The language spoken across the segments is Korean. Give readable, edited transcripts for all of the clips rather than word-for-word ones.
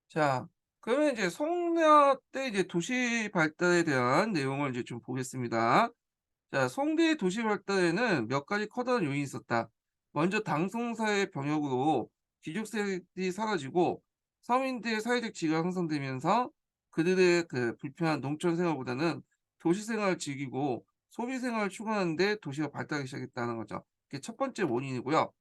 자, 그러면 이제 송라 때 이제 도시 발달에 대한 내용을 이제 좀 보겠습니다. 자, 송대의 도시 발달에는 몇 가지 커다란 요인이 있었다. 먼저 당송사의 병역으로 귀족세력이 사라지고 서민들의 사회적 지위가 형성되면서 그들의 그 불편한 농촌 생활보다는 도시 생활을 즐기고 소비 생활을 추구하는 데 도시가 발달하기 시작했다는 거죠. 그게 첫 번째 원인이고요.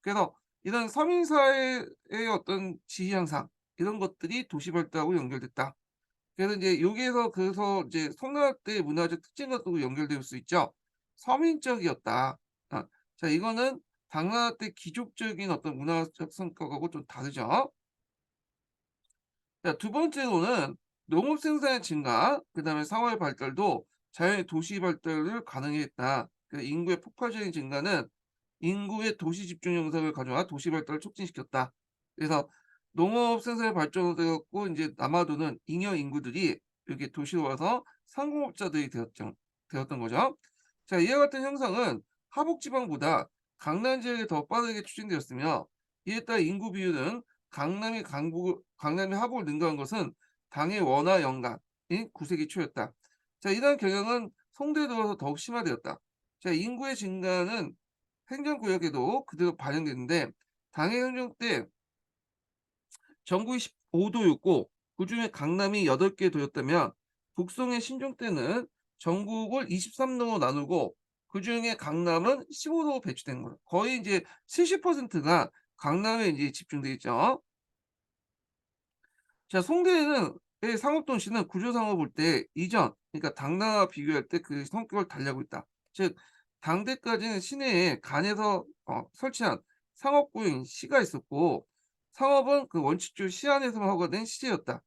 그래서 이런 서민 사회의 어떤 지위 향상 이런 것들이 도시 발달하고 연결됐다. 그래서 인제 여기에서 그래서 이제 송나라 때의 문화적 특징과 또 연결될 수 있죠. 서민적이었다. 아 자 이거는 당나라 때 귀족적인 어떤 문화적 성격하고 좀 다르죠. 자 두 번째로는 농업 생산의 증가 그다음에 상호의 발달도 자연의 도시 발달을 가능히 했다. 그 인구의 폭발적인 증가는 인구의 도시 집중 현상을 가져와 도시 발달을 촉진시켰다. 그래서 농업 생산의 발전으로 돼 갖고 인제 남아도는 잉여 인구들이 여기 도시로 와서 상공업자들이 되었던 거죠. 자 이와 같은 형상은 하복 지방보다 강남 지역에 더 빠르게 추진되었으며 이에 따라 인구 비율은 강남이 하복을 능가한 것은 당의 원화 연간인 9 세기 초였다. 자 이러한 경향은 송대에 들어서 더욱 심화되었다. 자 인구의 증가는 행정구역에도 그대로 반영됐는데 당해 행정 때 전국이 15 도였고 그중에 강남이 8개 도였다면 북송의 신종 때는 전국을 23 도로 나누고 그중에 강남은 15 도로 배치된 거예요. 거의 이제 70%가 강남에 이제 집중돼 있죠. 자 송대에는 의 상업도시는 구조상으로 볼 때 이전 그러니까 당나라와 비교할 때 그 성격을 달리하고 있다. 즉 당대까지는 시내에 간에서 설치한 상업구인 시가 있었고 상업은 그 원칙주의 시 안에서만 허가된 시제였다.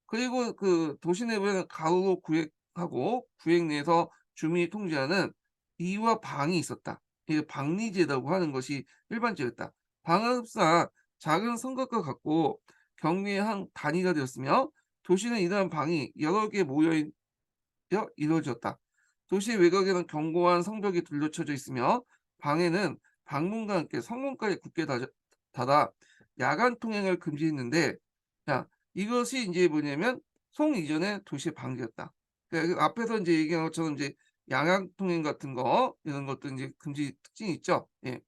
그리고 그 도시 내부에는 가로로 구획하고 구획 내에서 주민이 통제하는 이와 방이 있었다. 이게 방리제라고 하는 것이 일반적이었다. 방은 흡사 작은 성곽과 같고 경계의 한 단위가 되었으며 도시는 이러한 방이 여러 개 모여 이루어졌다. 도시 외곽에는 견고한 성벽이 둘러쳐져 있으며 방에는 방문과 함께 성문까지 굳게 닫아 야간 통행을 금지했는데 자 이것이 인제 뭐냐면 송 이전의 도시의 방제였다. 그러니까 그 앞에서 인제 얘기한 것처럼 인제 양양 통행 같은 거 이런 것도 인제 금지 특징이 있죠. 예.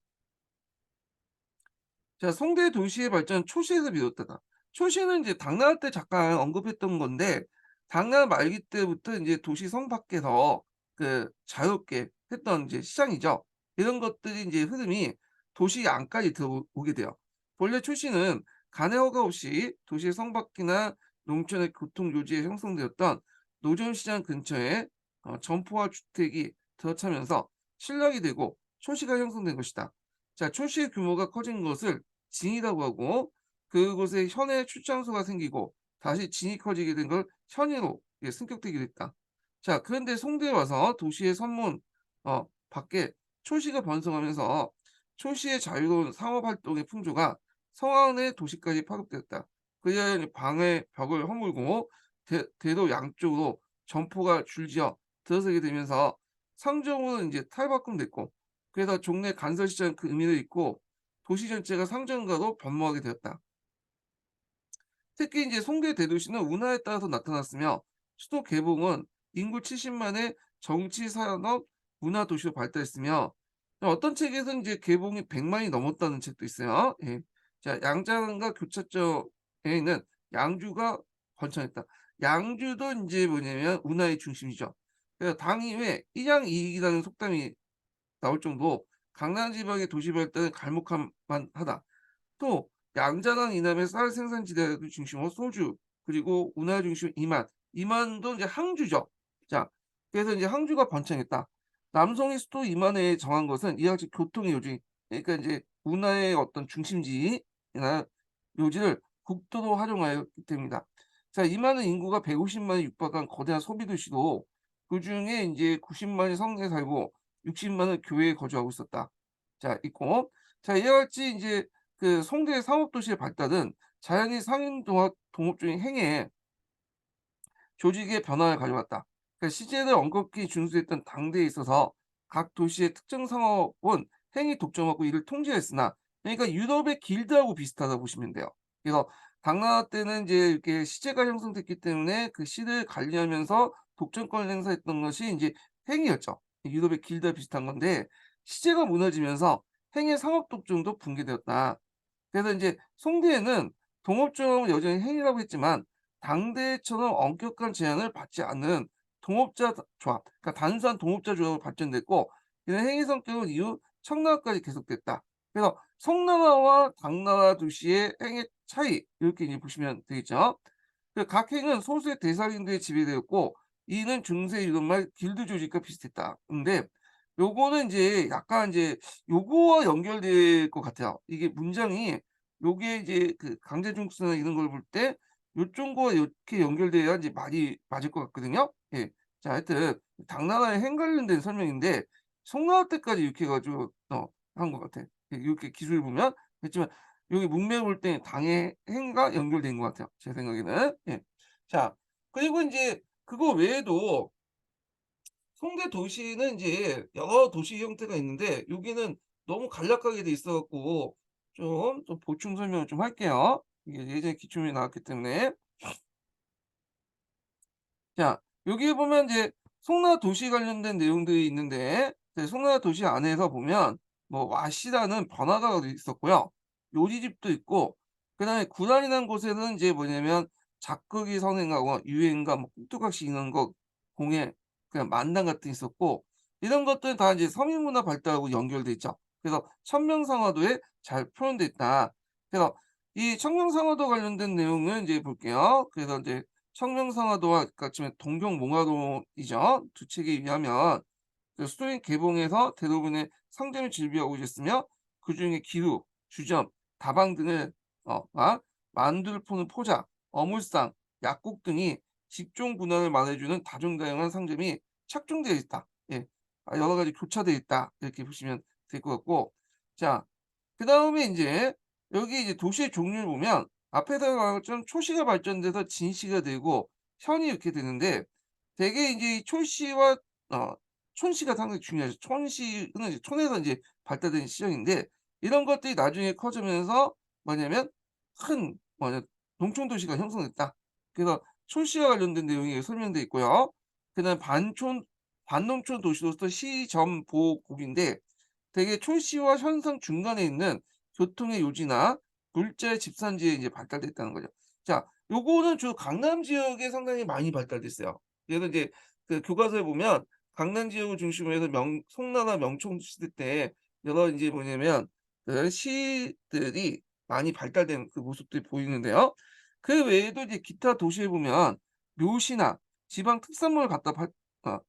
자 송대 도시의 발전은 초시에서 비롯되다. 초시는 이제 당나라 때 잠깐 언급했던 건데 당나라 말기 때부터 인제 도시 성 밖에서 그 자유롭게 했던 이제 시장이죠. 이런 것들이 인제 흐름이 도시 안까지 들어오게 돼요. 본래 초시는 간의 허가 없이 도시의 성 밖이나 농촌의 교통 요지에 형성되었던 노점 시장 근처에 점포와 주택이 들어차면서 신락이 되고 초시가 형성된 것이다. 자 초시의 규모가 커진 것을 진이라고 하고 그곳에 현의 출장소가 생기고 다시 진이 커지게 된 걸 현이로 승격되기도 했다. 자 그런데 송대에 와서 도시의 선문 밖에 초시가 번성하면서 초시의 자유로운 상업 활동의 풍조가 성안의 도시까지 파급되었다. 그리하여 방의 벽을 허물고 대로 양쪽으로 점포가 줄지어 들어서게 되면서 상점은 이제 탈바꿈됐고 그래서 종래 간설시장 그 의미를 잊고 도시 전체가 상점가로 변모하게 되었다. 특히 이제 송대 대도시는 운하에 따라서 나타났으며 수도 개봉은 인구 70만의 정치 산업 문화 도시로 발달했으며 어떤 책에서는 이제 개봉이 100만이 넘었다는 책도 있어요. 예. 자, 양자강과 교차점에 있는 양주가 번창했다. 양주도 이제 뭐냐면 운하의 중심이죠. 그래서 당이회 일양이익이라는 속담이 나올 정도 강남 지방의 도시 발달은 갈목할 만하다. 또 양자강 이남의 쌀 생산지대를 중심으로 소주 그리고 운하 중심 이만, 이만도 이제 항주죠. 자 그래서 이제 항주가 번창했다. 남성이 수도 이만에 정한 것은 이와 같이 교통의 요지 그러니까 이제 운하의 어떤 중심지나 요지를 국도로 활용하였기 때문이다. 자 이만은 인구가 150만에 육박한 거대한 소비 도시로 그중에 인제 90만이 성에 살고 60만은 교외에 거주하고 있었다. 자 있고 자 이와 같이 인제 그 송대의 상업도시의 발달은 자연히 상인 동업 중의 행해에 조직의 변화를 가져왔다. 그러니까 시제를 엄격히 준수했던 당대에 있어서 각 도시의 특정 상업은 행위 독점하고 이를 통제했으나 그러니까 유럽의 길드하고 비슷하다고 보시면 돼요. 그래서 당나라 때는 이제 이렇게 시제가 형성됐기 때문에 그 시를 관리하면서 독점권을 행사했던 것이 인제 행이었죠. 유럽의 길드와 비슷한 건데 시제가 무너지면서 행의 상업 독점도 붕괴되었다. 그래서 인제 송대에는 동업종은 여전히 행위라고 했지만 당대처럼 엄격한 제한을 받지 않는 동업자 조합, 그러니까 단순한 동업자 조합으로 발전됐고 이런 행위 성격은 이후 청나라까지 계속됐다. 그래서 송나라와 당나라 도시의 행의 차이 이렇게 이제 보시면 되겠죠. 각 행은 소수의 대상인들에 지배되었고 이는 중세 유럽말 길드 조직과 비슷했다. 근데 요거는 인제 약간 인제 요거와 연결될 것 같아요. 이게 문장이 요게 이제 그 강제징국수나 이런 걸 볼 때 요쪽 거와 요렇게 연결돼야 인제 말이 맞을 것 같거든요. 예. 자 하여튼 당나라의 행 관련된 설명인데 송나라 때까지 이렇게 해 가지고 한 것 같아. 요렇게 기술을 보면. 그렇지만 여기 문맥을 볼 때 당의 행과 연결된 것 같아요, 제 생각에는. 예. 자 그리고 인제 그거 외에도 송대 도시는 인제 여러 도시 형태가 있는데 여기는 너무 간략하게 돼 있어 갖고 좀 보충 설명을 좀 할게요. 이게 예전에 기출문제 나왔기 때문에. 자 여기에 보면 이제 송나라 도시 관련된 내용들이 있는데 송나라 도시 안에서 보면 뭐 와시라는 번화가가 있었고요. 요리집도 있고 그다음에 구란이라는 곳에는 인제 뭐냐면 작극이 선행하고 유행가 뭐 꼭두각시 이런 거 공예 그냥 만당 같은 게 있었고 이런 것들은 다 이제 서민문화 발달하고 연결돼 있죠. 그래서 천명상화도에 잘 표현돼 있다. 그래서 이 천명상화도 관련된 내용을 인제 볼게요. 그래서 인제 청명상화도와 아까 지금 동경몽화도이죠. 두 책에 의하면 그 수도인 개봉에서 대부분의 상점이 즐비하고 있었으며 그중에 기루, 주점, 다방 등을 만두를 포는 포장, 어물상, 약국 등이 직종 분할을 말해주는 다종다양한 상점이 착종되어 있다. 예. 여러 가지 교차되어 있다. 이렇게 보시면 될 것 같고 자 그다음에 인제 여기 이제 도시의 종류를 보면 앞에서 말한 것처럼 초시가 발전돼서 진시가 되고 현이 이렇게 되는데 대개 인제 이 초시와 어 촌시가 상당히 중요하죠. 촌시는 이제 촌에서 인제 발달된 시절인데 이런 것들이 나중에 커지면서 뭐냐면 큰 농촌 도시가 형성됐다. 그래서 촌시와 관련된 내용이 여기 설명돼 있고요. 그다음에 반농촌 도시로서 시점보곡인데 대개 촌시와 현상 중간에 있는 교통의 요지나 물자의 집산지에 이제 발달됐다는 거죠. 자 요거는 주로 강남 지역에 상당히 많이 발달됐어요. 그래서 이제 그 교과서에 보면 강남 지역을 중심으로 해서 송나라 명종 시대 때 여러 인제 뭐냐면 그 시들이 많이 발달된 그 모습들이 보이는데요. 그 외에도 이제 기타 도시에 보면 묘시나 지방 특산물을 갖다 어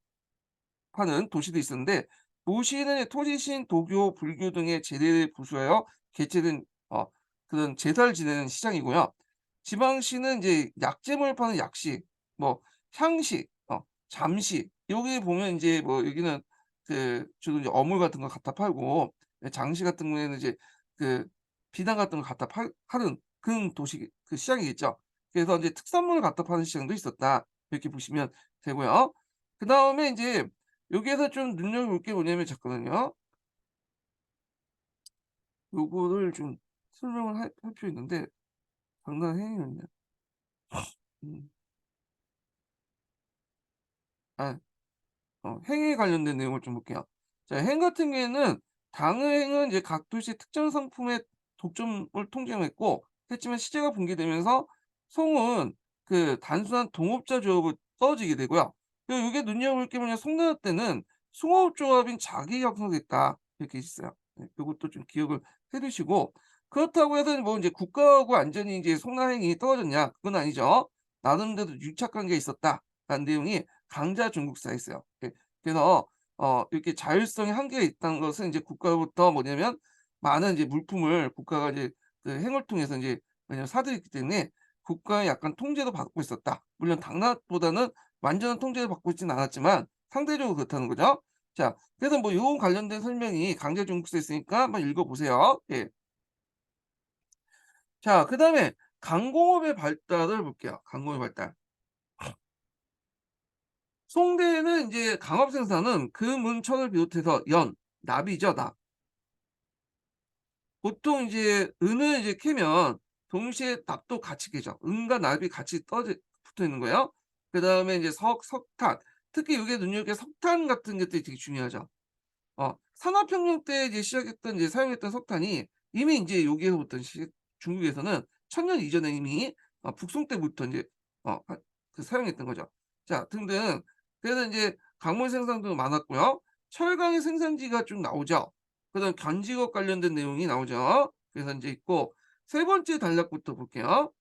하는 도시도 있었는데 도시는 토지신, 도교, 불교 등의 제례를 부수하여 개최된 그런 제사를 지내는 시장이고요. 지방시는 이제 약재물 파는 약시, 뭐 향시, 잠시 여기 보면 인제 뭐 여기는 그 주로 이제 어물 같은 거 갖다 팔고 장시 같은 경우에는 이제 그 비단 같은 걸 갖다 파는 그런 도시 그 시장이겠죠. 그래서 인제 특산물을 갖다 파는 시장도 있었다. 이렇게 보시면 되고요. 그다음에 인제 여기에서 좀 눈여겨볼 게 뭐냐면 잠깐만요. 요거를 좀 설명을 할 필요 있는데 당나라 행위는요. 음. 아 행에 관련된 내용을 좀 볼게요. 자 행 같은 경우에는 당행은 이제 각 도시의 특정 상품의 독점을 통제했고 했지만 시제가 붕괴되면서 송은 그 단순한 동업자 조합으로 떨어지게 되고요. 그리고 요게 눈여겨볼 게 뭐냐 송나라 때는 송업조합인 자기 형성됐다. 이렇게 있어요. 네, 요것도 좀 기억을 해 두시고 그렇다고 해서 뭐 인제 국가하고 완전히 인제 송나라행이 떨어졌냐 그건 아니죠. 나름대로 유착 관계가 있었다라는 내용이 강자 중국사에 있어요. 예. 그래서 이렇게 자율성의 한계가 있다는 것은 이제 국가로부터 뭐냐면 많은 이제 물품을 국가가 이제 그 행을 통해서 인제 왜냐면 사들였기 때문에 국가의 약간 통제도 받고 있었다. 물론 당나라보다는 완전한 통제를 받고 있지는 않았지만 상대적으로 그렇다는 거죠. 자 그래서 뭐 요 관련된 설명이 강제 중국사에 있으니까 한번 읽어 보세요. 예. 자 그다음에 강공업의 발달을 볼게요. 강공업의 발달. 송대에는 인제 강업 생산은 금, 은, 철을 비롯해서 연, 납이죠, 납. 보통 이제 은을 이제 캐면 동시에 납도 같이 깨져. 은과 납이 같이 떠져 붙어 있는 거예요. 그다음에 이제 석탄. 특히 요게 눈여겨 석탄 같은 것들이 되게 중요하죠. 산업혁명 때 이제 시작했던 이제 사용했던 석탄이 이미 인제 여기에서부터 중국에서는 1000년 이전에 이미 북송 때부터 인제 사용했던 거죠. 자 등등. 그래서 인제 광물 생산도 많았고요. 철강의 생산지가 쭉 나오죠. 그다음 견직업 관련된 내용이 나오죠. 그래서 인제 있고 세 번째 단락부터 볼게요.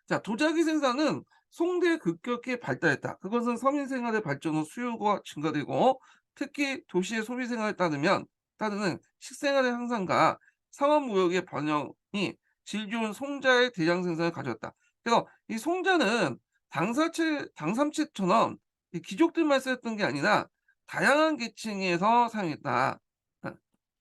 자 도자기 생산은 송대에 급격히 발달했다. 그것은 서민 생활의 발전 후 수요가 증가되고 특히 도시의 소비 생활에 따르는 식생활의 향상과 상업 무역의 번영이 질 좋은 송자의 대량 생산을 가져왔다. 그래서 이 송자는 당삼채처럼 이 귀족들만 쓰였던 게 아니라 다양한 계층에서 사용했다. 어,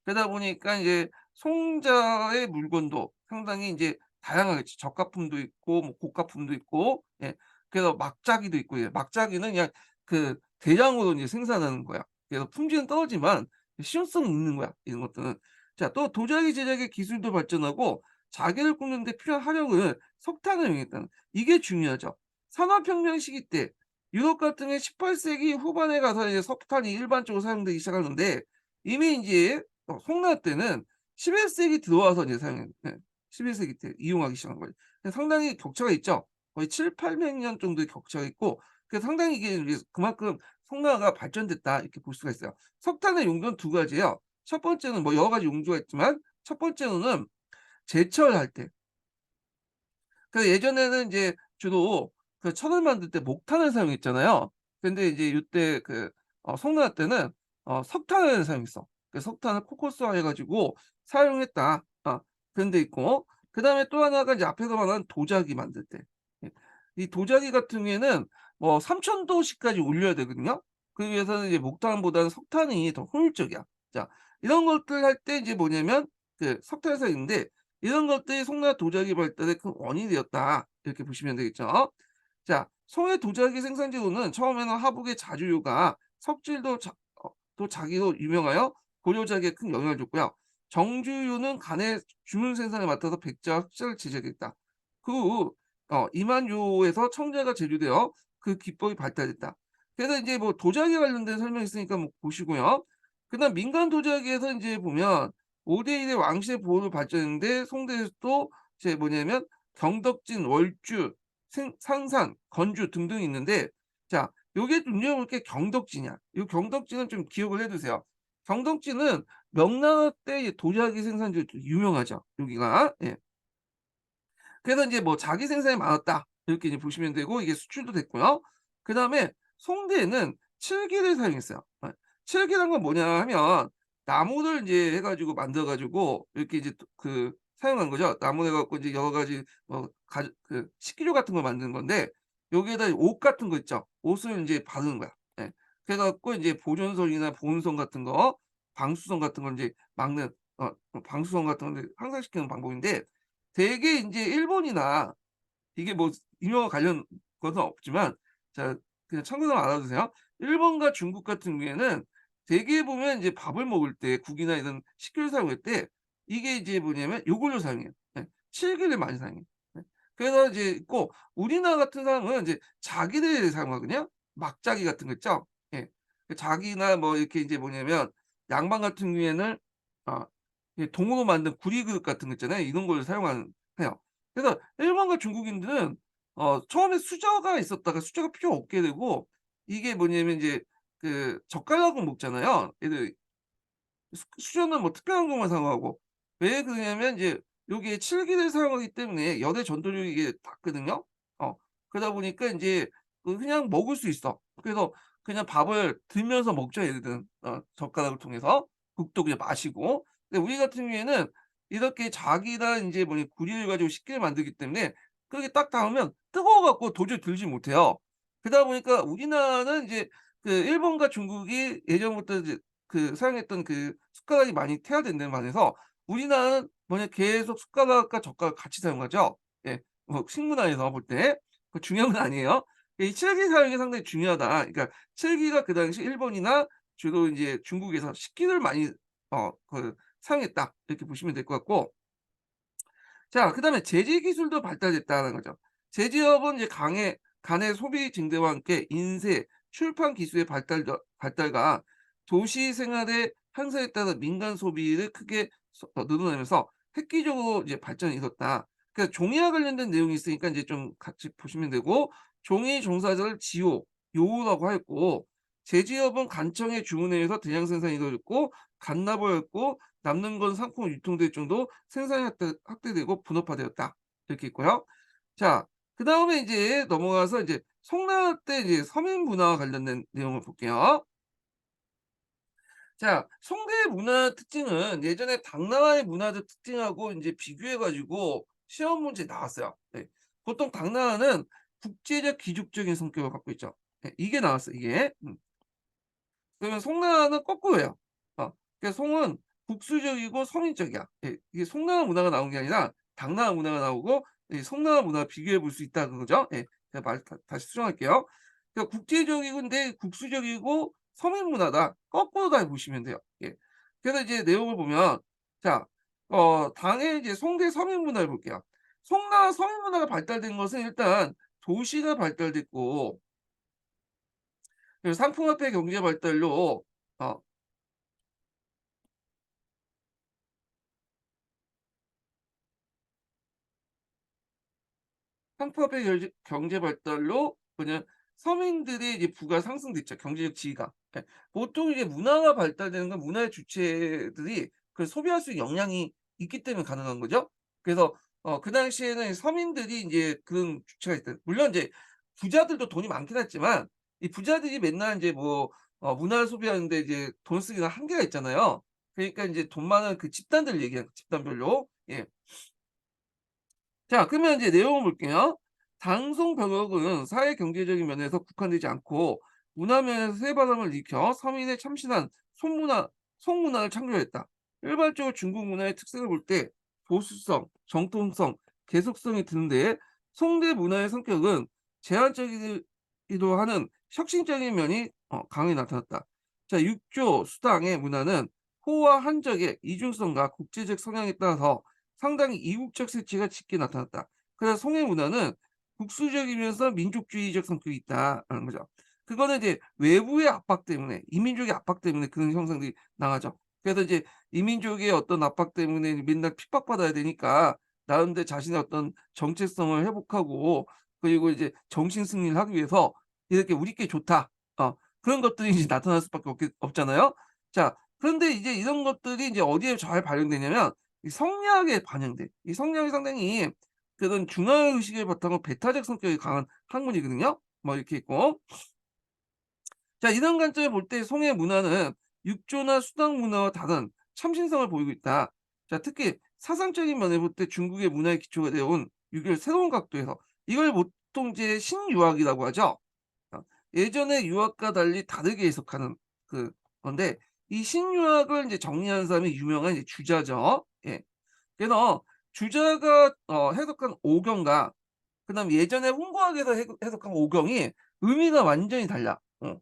그러다 보니까 이제 송자의 물건도 상당히 이제 다양하겠지. 저가품도 있고 뭐 고가품도 있고 예. 그래서 막자기도 있고 예. 막자기는 그냥 그 대량으로 이제 생산하는 거야. 그래서 품질은 떨어지만 실용성은 있는 거야, 이런 것들은. 자 또 도자기 제작의 기술도 발전하고 자개를 굽는 데 필요한 화력을 석탄을 이용했다는 이게 중요하죠. 산업혁명 시기 때 유럽 같은 경우에 18 세기 후반에 가서 이제 석탄이 일반적으로 사용되기 시작하는데 이미 인제 송나라 때는 11 세기 들어와서 이제 예. 11 세기 때 이용하기 시작한 거예요. 상당히 격차가 있죠. 거의 700-800년 정도의 격차가 있고 그래서 상당히 이게 이제 그만큼 송나라가 발전됐다 이렇게 볼 수가 있어요. 석탄의 용도는 두 가지예요. 첫 번째는 뭐 여러 가지 용도가 있지만 첫 번째로는 제철할 때 예전에는 인제 주로 그 천을 만들 때 목탄을 사용했잖아요. 근데 이제 요때 송나라 때는 석탄을 사용했어. 그 석탄을 코커스화 해 가지고 사용했다. 그런 데 있고 그다음에 또 하나가 이제 앞에서 말한 도자기 만들 때. 예. 이 도자기 같은 경우에는 뭐 3000 도씨까지 올려야 되거든요. 그러기 위해서는 이제 목탄보다는 석탄이 더 효율적이야. 자 이런 것들 할 때 이제 뭐냐면 석탄을 사용했는데 이런 것들이 송나라 도자기 발달의 큰 원인이 되었다. 이렇게 보시면 되겠죠. 자, 송해 도자기 생산지로는 처음에는 하북의 자주유가 석질도 또 자기로 유명하여 고려자기에 큰 영향을 줬고요. 정주유는 간의 주문 생산에 맡아서 백자와 흑자를 제작했다. 그 후 이만요에서 청자가 제조되어 그 기법이 발달했다. 그래서 이제 뭐 도자기 관련된 설명이 있으니까 뭐 보시고요. 그다음 민간 도자기에서 이제 보면 5대 1의 왕실의 보호를 발전했는데 송대에서 또 이제 뭐냐면 경덕진, 월주, 상산, 건주 등등이 있는데 자 요게 눈여볼 게 경덕진이야. 요 경덕진은 좀 기억을 해 두세요. 경덕진은 명나라 때 도자기 생산지로 유명하죠, 여기가. 예. 그래서 인제 뭐 자기 생산이 많았다. 이렇게 이제 보시면 되고 이게 수출도 됐고요. 그다음에 송대에는 칠기를 사용했어요. 칠기란 건 뭐냐 하면 나무를 인제 해 가지고 만들어 가지고 이렇게 이제 사용한 거죠. 나무 해 갖고 이제 여러 가지 뭐 식기류 같은 걸 만드는 건데 여기에다 옷 같은 거 있죠. 옷을 인제 바르는 거야. 예. 그래 갖고 인제 보존성이나 보온성 같은 거, 방수성 같은 걸 인제 막는 방수성 같은 걸 향상시키는 방법인데 대개 인제 일본이나 이게 뭐 이거와 관련 것은 없지만 자 그냥 참고로 알아두세요. 일본과 중국 같은 경우에는 대개 보면 이제 밥을 먹을 때 국이나 이런 식기를 사용할 때 이게 이제 뭐냐면 요걸로 사용해요. 예. 칠기를 많이 사용해요. 예. 그래서 이제 있고 우리나라 같은 경우는 이제 자기를 사용하거든요. 막자기 같은 거 있죠? 예. 자기나 뭐 이렇게 이제 뭐냐면 양반 같은 경우에는 아 동으로 만든 구리그릇 같은 거 있잖아요. 이런 걸 해요. 그래서 일본과 중국인들은 처음에 수저가 있었다가 수저가 필요 없게 되고 이게 뭐냐면 이제 젓가락으로 먹잖아요. 얘들 수저는 뭐 특별한 것만 사용하고 왜 그러냐면 이제 여기에 칠기를 사용하기 때문에 열의 전도력이 이게 닿거든요. 어 그러다 보니까 인제 그냥 먹을 수 있어. 그래서 그냥 밥을 들면서 먹죠 얘네들은 젓가락을 통해서. 국도 그냥 마시고. 근데 우리 같은 경우에는 이렇게 자기가 인제 구리를 가지고 식기를 만들기 때문에 그렇게 딱 닿으면 뜨거워 갖고 도저히 들지 못해요. 그러다 보니까 우리나라는 이제 일본과 중국이 예전부터 이제 사용했던 숟가락이 많이 퇴화된다는 반해서 우리나라는 계속 숟가락과 젓가락 같이 사용하죠. 예. 뭐 식문화에서 볼 때. 중요한 건 아니에요. 이 칠기 사용이 상당히 중요하다. 그러니까 칠기가 그 당시 일본이나 주로 인제 중국에서 식기를 많이 사용했다. 이렇게 보시면 될 것 같고 자, 그다음에 제지 기술도 발달됐다는 거죠. 제지업은 이제 간의 소비 증대와 함께 인쇄, 출판 기술의 발달과 도시 생활의 향상에 따라 민간 소비를 크게 늘어나면서 획기적으로 이제 발전이 있었다. 그러니까 종이와 관련된 내용이 있으니까 이제 좀 같이 보시면 되고, 종이 종사자를 지호, 요우라고 했고, 제지업은 간청의 주문에 의해서 대량 생산이 이루어졌고, 간납을 했고, 남는 건 상품으로 유통될 정도 생산이 확대되고 분업화되었다. 이렇게 있고요. 자, 그다음에 이제 넘어가서 이제 송나라 때 이제 서민 문화와 관련된 내용을 볼게요. 자, 송대의 문화 특징은 예전에 당나라의 문화적 특징하고 인제 비교해 가지고 시험 문제 나왔어요. 네. 보통 당나라는 국제적 귀족적인 성격을 갖고 있죠. 예, 이게 나왔어요, 이게. 그러면 송나라는 거꾸로예요. 그러니까 송은 국수적이고 서민적이야. 예. 이게 송나라 문화가 나온 게 아니라 당나라 문화가 나오고 이 송나라 문화 비교해 볼 수 있다는 거죠. 예. 제가 말 다시 수정할게요. 그러니까 국제적이고 국수적이고 서민 문화다. 거꾸로 다 보시면 돼요. 예. 그래서 이제 내용을 보면 자, 당의 이제 송대 서민 문화를 볼게요. 송나라 서민 문화가 발달된 것은 일단 도시가 발달됐고, 그리고 상품화폐 경제 발달로 어 상품화폐 경제 발달로 그냥 서민들의 이제 부가 상승됐죠, 경제적 지위가. 예. 보통 이제 문화가 발달되는 건 문화의 주체들이 그 소비할 수 있는 역량이 있기 때문에 가능한 거죠. 그래서 그 당시에는 서민들이 인제 그런 주체가 있다. 물론 이제 부자들도 돈이 많긴 했지만 이 부자들이 맨날 인제 뭐 문화를 소비하는데 이제 돈 쓰기가 한계가 있잖아요. 그러니까 인제 돈 많은 그 집단들을 얘기하는 거예요, 집단별로. 예. 자, 그러면 이제 내용을 볼게요. 당송 병역은 사회 경제적인 면에서 국한되지 않고 문화 면에서 새 바람을 일으켜 서민의 참신한 송문화를 창조했다. 일반적으로 중국 문화의 특색을 볼 때 보수성, 정통성, 계속성이 드는데, 송대 문화의 성격은 제한적이기도 하는 혁신적인 면이 강하게 나타났다. 자, 육조 수당의 문화는 호와 한적의 이중성과 국제적 성향에 따라서 상당히 이국적 색채가 짙게 나타났다. 그래서 송해 문화는 국수적이면서 민족주의적 성격이 있다라는 거죠. 그거는 이제 외부의 압박 때문에, 이민족의 압박 때문에 그런 형성들이 나가죠. 그래서 이제 이민족의 어떤 압박 때문에 맨날 핍박받아야 되니까 나름대로 자신의 어떤 정체성을 회복하고, 그리고 이제 정신 승리를 하기 위해서 이렇게 '우리께 좋다.' 그런 것들이 이제 나타날 수밖에 없잖아요. 자, 그런데 이제 이런 것들이 이제 어디에 잘 발현되냐면 이 성리학에 반영돼. 이 성리학이 상당히 그런 중화 의식을 바탕으로 배타적 성격이 강한 학문이거든요. 뭐 이렇게 있고. 자, 이런 관점에 볼 때 송해 문화는 육조나 수당 문화와 다른 참신성을 보이고 있다. 자, 특히 사상적인 면에 볼 때 중국의 문화의 기초가 되어 온 유교를 새로운 각도에서, 이걸 보통 이제 신유학이라고 하죠. 어 예전의 유학과 달리 다르게 해석하는 그 건데, 이 신유학을 인제 정리한 사람이 유명한 이제 주자죠. 예. 그래서 주자가 해석한 오경과 그다음에 예전에 홍고학에서 해석한 오경이 의미가 완전히 달라.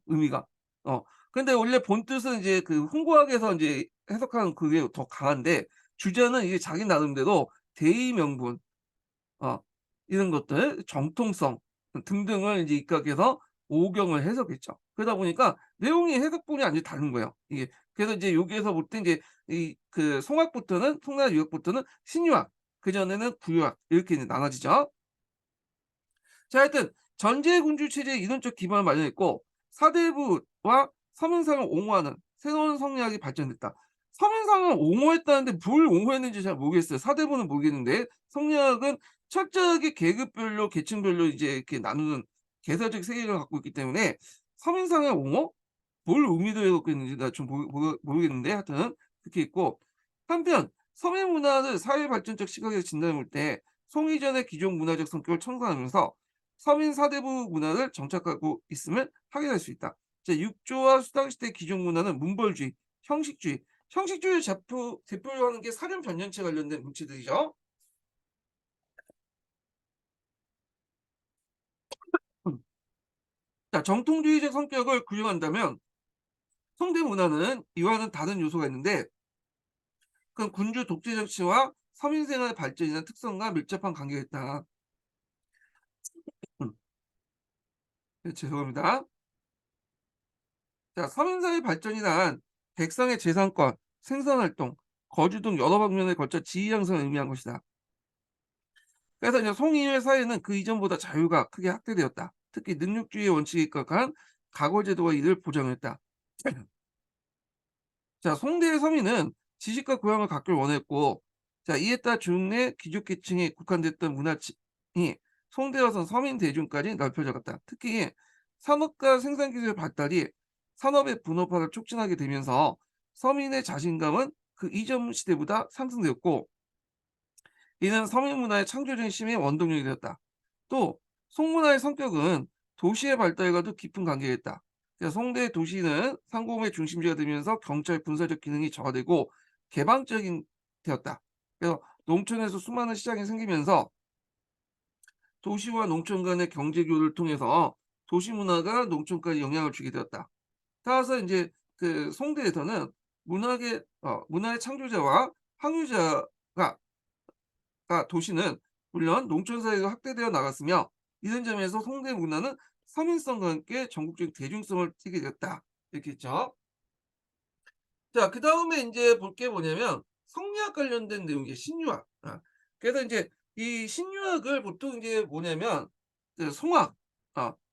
의미가. 어 근데 원래 본 뜻은 이제 그 홍고학에서 인제 해석한 그게 더 강한데, 주자는 이게 자기 나름대로 대의 명분, 어 이런 것들 정통성 등등을 이제 입각해서 오경을 해석했죠. 그러다 보니까 내용이 해석본이 완전히 다른 거예요, 이게. 그래서 이제 여기에서 볼 때 인제 이 그 송학부터는 송나라 유학부터는 신유학, 그전에는 구유학 이렇게 이제 나눠지죠. 자, 하여튼 전제군주 체제의 이론적 기반을 마련했고 사대부와 서민상을 옹호하는 새로운 성리학이 발전됐다. 서민상을 옹호했다는데 뭘 옹호했는지 잘 모르겠어요. 사대부는 모르겠는데 성리학은 철저하게 계급별로 계층별로 이제 이렇게 나누는 계사적 세계관을 갖고 있기 때문에 서민상의 옹호? 뭘 의미를 갖고 있는지 나 좀 모르겠는데 하여튼 그렇게 있고, 한편 서민 문화를 사회 발전적 시각에서 진단해 볼 때 송이전의 기존 문화적 성격을 청산하면서 서민 사대부 문화를 정착하고 있음을 확인할 수 있다. 자, 육조와 수당시대 기존 문화는 문벌주의, 형식주의를 대표로 하는 게 사륜 변연체 관련된 물체들이죠. 음. 자, 정통주의적 성격을 구현한다면 성대 문화는 이와는 다른 요소가 있는데, 그 군주 독재 정치와 서민 생활의 발전이나 특성과 밀접한 관계가 있다. 음. 네, 죄송합니다. 자, 서민사회 발전이란 백성의 재산권, 생산활동, 거주 등 여러 방면에 걸쳐 지위 양성을 의미한 것이다. 그래서 이제 송이의 사회는 그 이전보다 자유가 크게 확대되었다. 특히 능력주의의 원칙에 입각한 가거제도가 이를 보장했다. 자, 송대의 서민은 지식과 교양을 갖길 원했고, 자, 이에 따라 중내 귀족계층에 국한됐던 문화층이 송대와선 서민 대중까지 넓혀져갔다. 특히 산업과 생산기술의 발달이 산업의 분업화를 촉진하게 되면서 서민의 자신감은 그 이전 시대보다 상승되었고, 이는 서민 문화의 창조적인 힘의 원동력이 되었다. 또 송문화의 성격은 도시의 발달과도 깊은 관계가 있다. 그래서 송대 도시는 상공의 중심지가 되면서 경찰 군사적 기능이 저하되고 개방적인 되었다. 그래서 농촌에서 수많은 시장이 생기면서 도시와 농촌 간의 경제 교류를 통해서 도시 문화가 농촌까지 영향을 주게 되었다. 따라서 이제 그 송대에서는 문화의 창조자와 항류자가 도시는 물론 농촌 사회가 확대되어 나갔으며, 이런 점에서 송대 문화는 서민성과 함께 전국적인 대중성을 띠게 되었다. 이렇게 했죠. 자, 그다음에 인제 볼 게 뭐냐면 성리학 관련된 내용이에요. 신유학. 그래서 인제 이 신유학을 보통 인제 뭐냐면 그 송학,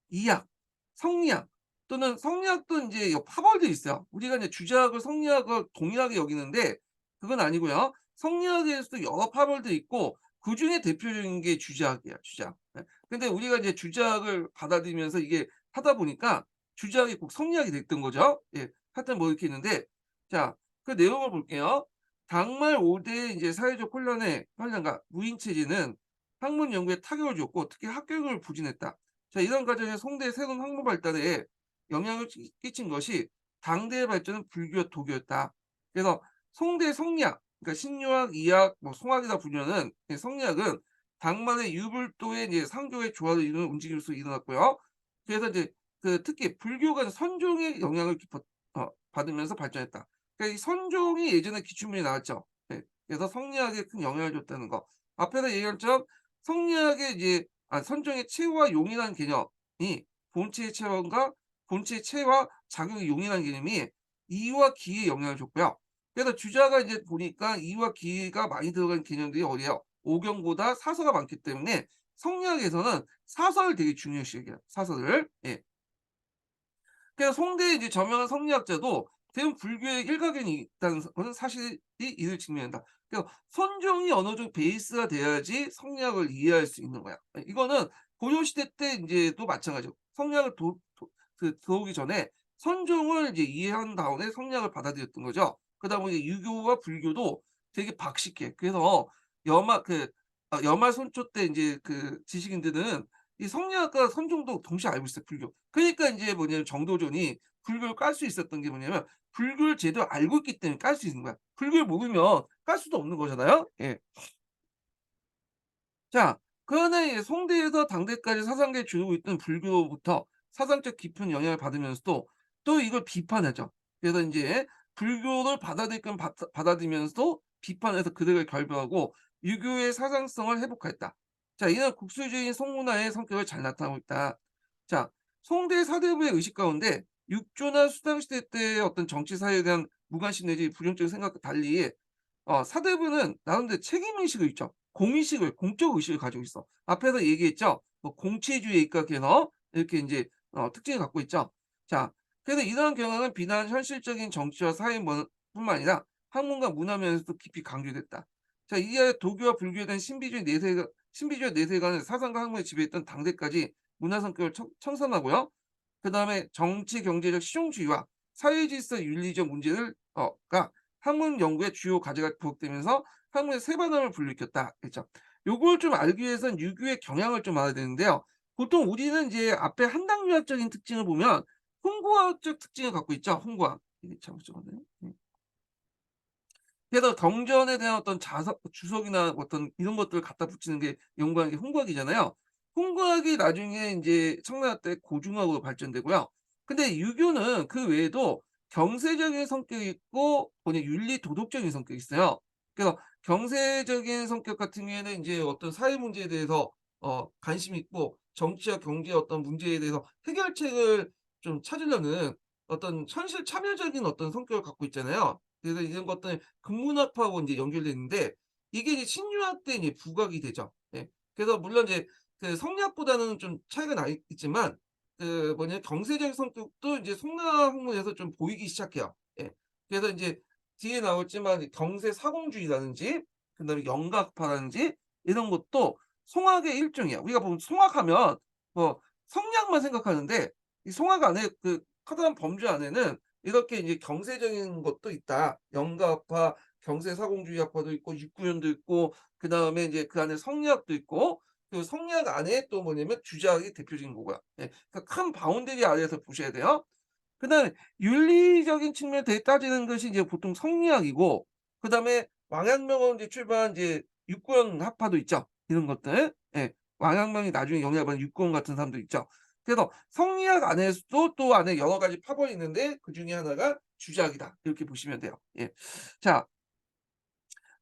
이학, 성리학 또는 성리학도 인제 파벌들이 있어요. 우리가 인제 주자학을 성리학을 동일하게 여기는데 그건 아니고요. 성리학에서도 여러 파벌들이 있고 그중에 대표적인 게 주자학이에요, 주자학. 예. 근데 우리가 이제 주자학을 받아들이면서 이게 하다 보니까 주자학이 꼭 성리학이 됐던 거죠. 예. 하여튼 뭐 이렇게 있는데, 자, 그 내용을 볼게요. 당말 5대 이제 사회적 혼란과 무인 체제는 학문 연구에 타격을 줬고 특히 합격을 부진했다. 자, 이런 과정에 송대의 새로운 학문 발달에 영향을 끼친 것이 당대의 발전은 불교와 도교였다. 그래서 송대 성리학, 그러니까 신유학, 이학, 뭐 송학이다 불교는 성리학은 당만의 유불도의 이제 상교의 조화를 이루는 움직임으로서 일어났고요. 그래서 이제 그 특히 불교가 선종의 영향을 받으면서 발전했다. 그러니까 이 선종이 예전에 기출문제 나왔죠. 예. 그래서 성리학에 큰 영향을 줬다는 거. 앞에서 얘기한 것처럼 성리학의 이제 선종의 체와 용이라는 개념이 본체의 체험과 본체의 체와 작용의 용이라는 개념이 이와 기에 영향을 줬고요. 그래서 주자가 이제 보니까 이와 기가 많이 들어간 개념들이 어디예요? 오경보다 사서가 많기 때문에 성리학에서는 사서를 되게 중요시 여겨요. 사서를. 예. 그래서 송대의 이제 저명한 성리학자도 대부분 불교의 일가견이 있다는 것은 사실이 이를 증명한다. 그러니까 선종이 어느 정도 베이스가 돼야지 성리학을 이해할 수 있는 거야. 이거는 고려 시대 때 인제도 마찬가지고 성리학을 들어오기 전에 선종을 이제 이해한 다음에 성리학을 받아들였던 거죠. 그러다 보니 유교와 불교도 되게 박식해. 그래서 여말손초 때 인제 그 지식인들은 이 성리학과 선종도 동시에 알고 있어요, 불교. 그러니까 인제 뭐냐면 정도전이 불교를 깔 수 있었던 게 뭐냐면 불교를 제대로 알고 있기 때문에 깔 수 있는 거야. 불교를 모르면 깔 수도 없는 거잖아요. 예. 자, 그러나 이 송대에서 당대까지 사상계를 주도하고 있던 불교로부터 사상적 깊은 영향을 받으면서도 또 이걸 비판하죠. 그래서 인제 불교를 받아들일 건 받아들이면서도 비판해서 그들을 결부하고 유교의 사상성을 회복하였다. 자, 이는 국수주의인 송문화의 성격을 잘 나타내고 있다. 자, 송대 사대부의 의식 가운데 육조나 수당시대 때의 어떤 정치 사회에 대한 무관심 내지 부정적인 생각과 달리 사대부는 나름대로 책임의식을 있죠. 공의식을 공적 의식을 가지고 있어. 앞에서 얘기했죠. 뭐 공체주의에 입각해서 이렇게 인제 특징을 갖고 있죠. 자, 그래서 이러한 경향은 비단 현실적인 정치와 사회 뿐만 아니라 학문과 문화 면에서도 깊이 강조됐다. 자, 이에 도교와 불교에 대한 신비주의 내세관을 사상과 학문에 지배했던 당대까지 문화 성격을 청산하고요. 그다음에 정치 경제적 실용주의와 사회 질서 윤리적 문제를 가 학문 연구의 주요 과제가 부각되면서 학문의 새 반환을 불러일으켰다 했죠. 요걸 좀 알기 위해선 유교의 경향을 좀 알아야 되는데요. 보통 우리는 이제 앞에 한당유학적인 특징을 보면 홍구학적 특징을 갖고 있죠. 홍구학. 이게 잠시만요. 그래서 경전에 대한 어떤 주석이나 어떤 이런 것들을 갖다 붙이는 게 연구하는 게 홍구학이잖아요. 홍구학이 나중에 인제 청나라 때 고중학으로 발전되고요. 근데 유교는 그 외에도 경세적인 성격이 있고 윤리 도덕적인 성격이 있어요. 그래서 경세적인 성격 같은 경우에는 인제 어떤 사회 문제에 대해서 관심이 있고 정치와 경제의 어떤 문제에 대해서 해결책을 좀 찾으려는 어떤 현실 참여적인 어떤 성격을 갖고 있잖아요. 그래서 이런 것들이 극문학하고 인제 연결돼 있는데 이게 이제 신유학 때 이제 부각이 되죠. 예. 그래서 물론 이제 그 성리학보다는 좀 차이가 나 있지만 그 뭐냐 경세적 성격도 이제 송나라 학문에서 좀 보이기 시작해요. 예. 그래서 인제 뒤에 나오지만 경세사공주의라든지 그다음에 영각파라든지 이런 것도 송학의 일종이야. 우리가 보면 송학하면 뭐 성리학만 생각하는데 이 송학 안에 그 커다란 범주 안에는 이렇게 이제 경세적인 것도 있다. 영각파, 경세사공주의학파도 있고 육구론도 있고 그다음에 이제 그 안에 성리학도 있고 그 성리학 안에 또 뭐냐면 주자학이 대표적인 거고요. 예. 그러니까 큰 바운더리 아래에서 보셔야 돼요. 그다음에 윤리적인 측면에 대해 따지는 것이 이제 보통 성리학이고 그다음에 왕阳明을 이제 출발한 이제 육군 학파도 있죠. 이런 것들. 예. 왕阳明이 나중에 영향을 받은 육군 같은 사람도 있죠. 그래서 성리학 안에서도 또 안에 여러 가지 파벌이 있는데 그중에 하나가 주작이다. 이렇게 보시면 돼요. 예. 자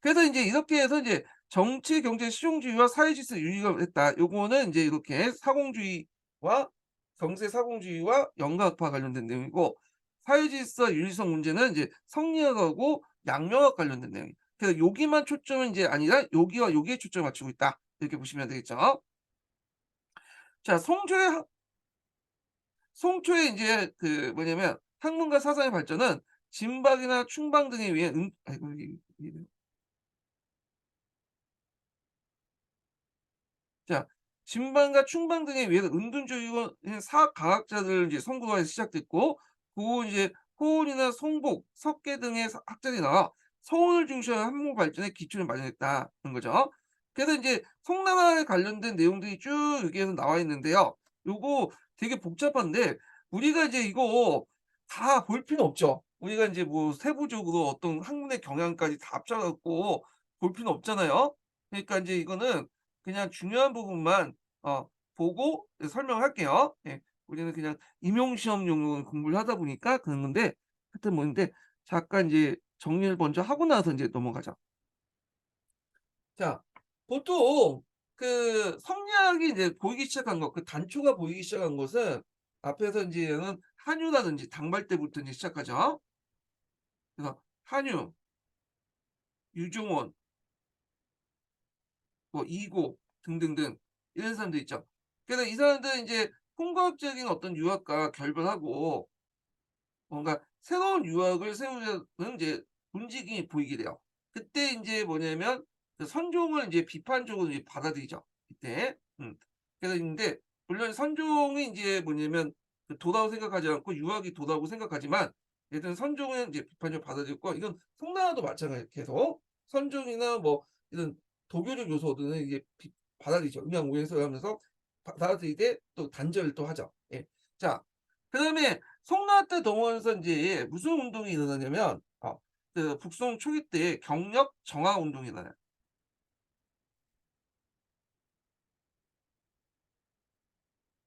그래서 인제 이렇게 해서 인제 정치, 경제, 실용주의와 사회질서 유지가 됐다. 요거는 인제 이렇게 사공주의와 경제사공주의와 영과학파 관련된 내용이고 사회질서 윤리성 문제는 인제 성리학하고 양명학 관련된 내용이에요. 그래서 여기만 초점은 인제 아니라 여기와 여기에 초점을 맞추고 있다. 이렇게 보시면 되겠죠. 자 송초의 인제 그 뭐냐면 학문과 사상의 발전은 진박이나 충방 등에 의해 아이고 이게 자 진방과 충방 등에 의해서 은둔주의와 사과학자들을 이제 선구가 시작됐고 그 후 이제 호운이나 송복, 석계 등의 학자들이 나와 서원을 중시하는 학문 발전의 기초를 마련했다는 거죠. 그래서 인제 송나라에 관련된 내용들이 쭉 여기에서 나와 있는데요. 요거 되게 복잡한데 우리가 이제 이거 다 볼 필요는 없죠. 우리가 인제 뭐 세부적으로 어떤 학문의 경향까지 다 합쳐 갖고 볼 필요는 없잖아요. 그러니까 인제 이거는 그냥 중요한 부분만 보고 설명을 할게요. 예. 우리는 그냥 임용 시험용으로 공부를 하다 보니까 그런 건데 하여튼 뭐인데 잠깐 이제 정리를 먼저 하고 나서 인제 넘어가죠. 자 보통 그 성리학이 이제 보이기 시작한 것 그 단초가 보이기 시작한 것은 앞에서 인제는 한유라든지 당발 때부터 인제 시작하죠. 그래서 한유, 유종원, 뭐 이고 등등등 이런 사람들 있죠. 그래서 이 사람들은 인제 통과학적인 어떤 유학과 결별하고 뭔가 새로운 유학을 세우려는 이제 움직임이 보이게 돼요. 그때 인제 뭐냐면 그 선종을 인제 비판적으로 이제 받아들이죠, 이때. 그래서 근데 물론 선종이 인제 뭐냐면 그 도라고 생각하지 않고 유학이 도라고 생각하지만 얘들은 선종은 이제 비판적으로 받아들였고 이건 송나라도 마찬가지예요, 계속. 선종이나 뭐 이런 도교적 요소들은 이제 받아들이죠. 음양오해서 하면서 받아들이되 또 단절을 또 하죠. 예. 자 그다음에 송나라 때 동원해서 인제 무슨 운동이 일어나냐면 그 북송 초기 때 경력 정화 운동이 일어나요.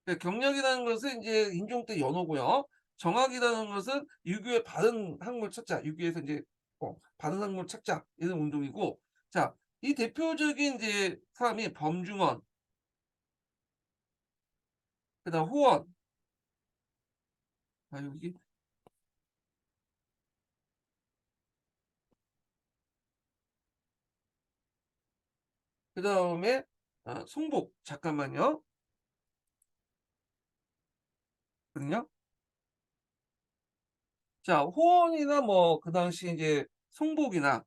그 경력이라는 것은 인제 인종 때 연호고요. 정학이라는 것은 유교의 바른 학문을 찾자. 유교에서 인제 바른 학문을 찾자 이런 운동이고 자 이 대표적인 이제 사람이 범중언 그다음 호원 여기 그다음에 송복 잠깐만요. 거든요. 자 호원이나 뭐 그 당시 인제 송복이나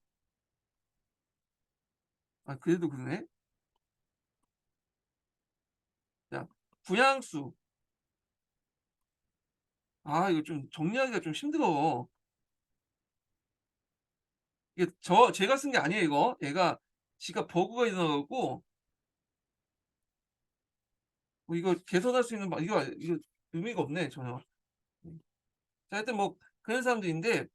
그래도 그러네. 자 부양수 이거 좀 정리하기가 좀 힘들어. 이게 제가 쓴 게 아니에요 이거. 얘가 지가 버그가 있어 갖고 이거 개선할 수 있는 이거 의미가 없네 전혀. 음. 자 하여튼 뭐 그런 사람들인데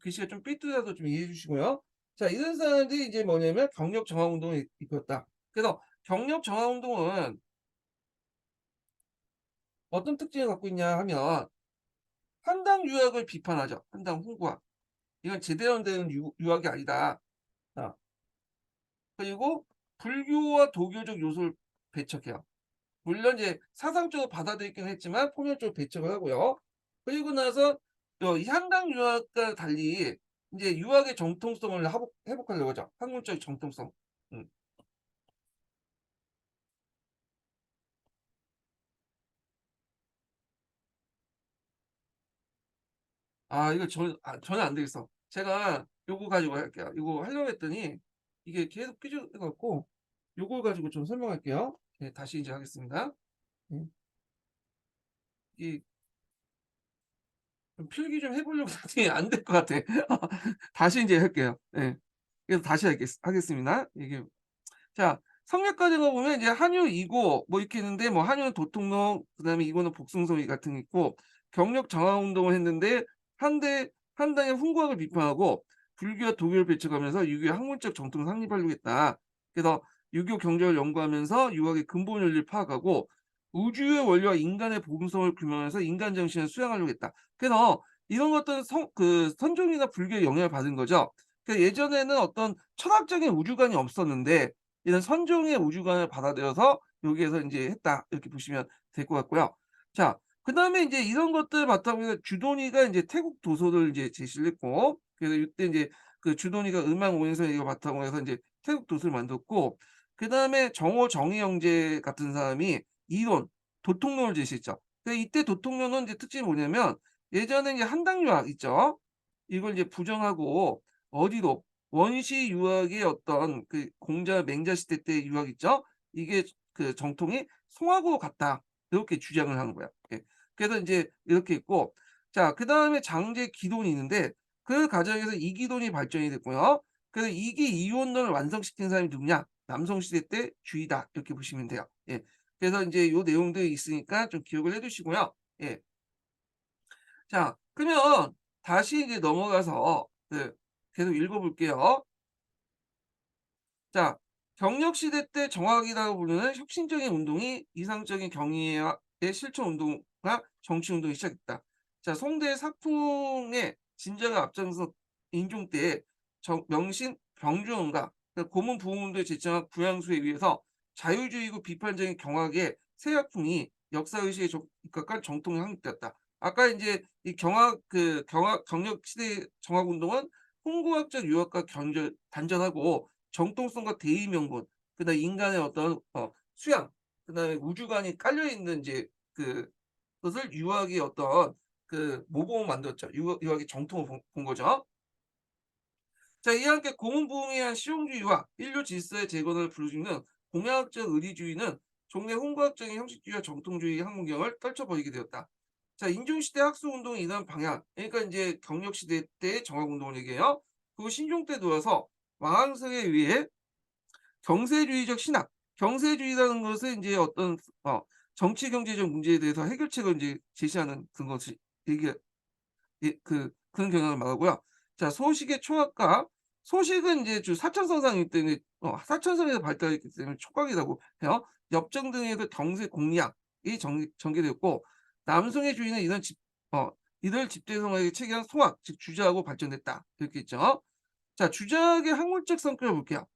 글씨가 좀 삐뚤어서 좀 이해해 주시고요. 자 이런 사람들이 이제 뭐냐면 경력 정화 운동을 이끌었다. 그래서 경력 정화 운동은 어떤 특징을 갖고 있냐 하면 한당 유학을 비판하죠. 한당 홍구학. 이건 제대로 된 유학이 아니다. 그리고 불교와 도교적 요소를 배척해요. 물론 이제 사상적으로 받아들이긴 했지만 폭력적으로 배척을 하고요. 그리고 나서 이 한강 유학과 달리 인제 유학의 정통성을 회복하려고 하죠. 학문적 정통성. 음. 아 이거 전혀 안 되겠어. 제가 요거 가지고 할게요. 요거 하려고 했더니 이게 계속 삐져 갖고 요걸 가지고 좀 설명할게요. 예 다시 인제 하겠습니다. 음. 이 좀 필기 좀 해 보려고 했더니 안 될 것 같아. 다시 인제 할게요. 예. 그래서 다시 하겠습니다. 이게 자 성역 과정을 보면 이제 한유 이고 뭐 이렇게 있는데 뭐 한유는 도통론 그다음에 이고는 복승성이 같은 게 있고 경력 정화 운동을 했는데 한당의 훈구학을 비판하고 불교와 도교를 배척하면서 유교의 학문적 정통을 확립하려고 했다. 그래서 유교 경전을 연구하면서 유학의 근본 원리를 파악하고 우주의 원리와 인간의 복음성을 규명해서 인간 정신을 수양하려고 했다. 그래서 이런 것들은 선종이나 불교의 영향을 받은 거죠. 예전에는 어떤 철학적인 우주관이 없었는데 이런 선종의 우주관을 받아들여서 여기에서 인제 했다. 이렇게 보시면 될 것 같고요. 자 그다음에 인제 이런 것들 바탕으로 주도니가 인제 태국 도서를 이제 제시를 했고 그래서 이때 인제 그 주도니가 음악 오행서 이걸 바탕으로 해서 인제 태국 도서를 만들었고 그다음에 정오 정의 형제 같은 사람이 이론, 도통론을 제시했죠. 이때 도통론은 이제 특징이 뭐냐면 예전에 이제 한당 유학 있죠. 이걸 이제 부정하고 어디로 원시 유학의 어떤 그 공자 맹자 시대 때 유학 있죠. 이게 그 정통이 송하고 같다. 이렇게 주장을 하는 거야. 예. 그래서 인제 이렇게 있고 자 그다음에 장제 기돈이 있는데 그 과정에서 이기돈이 발전이 됐고요. 그래서 이기 이원론을 완성시킨 사람이 누구냐? 남성 시대 때 주의다. 이렇게 보시면 돼요. 예. 그래서 인제 요 내용들이 있으니까 좀 기억을 해 두시고요. 예. 자 그러면 다시 이제 넘어가서 계속 읽어 볼게요. 자 경력 시대 때 정학이라고 부르는 혁신적인 운동이 이상적인 경의의 실천 운동과 정치 운동이 시작됐다. 자 송대 사풍의 진자가 앞장서 인종 때 명신 병주원과 고문 부흥운동에 제청한 구양수에 의해서 자유주의고 비판적인 경학의 새 학풍이 역사의식에 입각한 정통이 확립되었다. 아까 인제 이 경력 시대 정학 운동은 홍구학적 유학과 단절하고 정통성과 대의 명분 그다음에 인간의 어떤 수양 그다음에 우주관이 깔려 있는 인제 그것을 유학의 어떤 모범을 만들었죠. 유학의 정통을 본 거죠. 자 이와 함께 고문부흥에 의한 실용주의와 인류 질서의 재건을 부르짖는 공양학적 의리주의는 종래 홍보학적인 형식주의와 정통주의 학문경을 떨쳐버리게 되었다. 자 인종시대 학술운동의 이러한 방향 그러니까 인제 경력시대 때 정학운동을 얘기해요. 그리고 신종 때 들어서 왕왕성에 의해 경세주의적 신학 경세주의라는 것은 인제 어떤 정치 경제적 문제에 대해서 해결책을 인제 제시하는 것이 이게 그런 경향을 말하고요. 자 소식의 총학과 소식은 인제 주 사천성상이기 때문에 사천성에서 발달했기 때문에 촉각이라고 해요. 엽정 등에서 경세 공리학이 전개되었고 남성의 주의는 이들 집대성에게 체계한 송학 즉 주자하고 발전됐다. 이렇게 있죠. 자 주자학의 학문적 성격을 볼게요.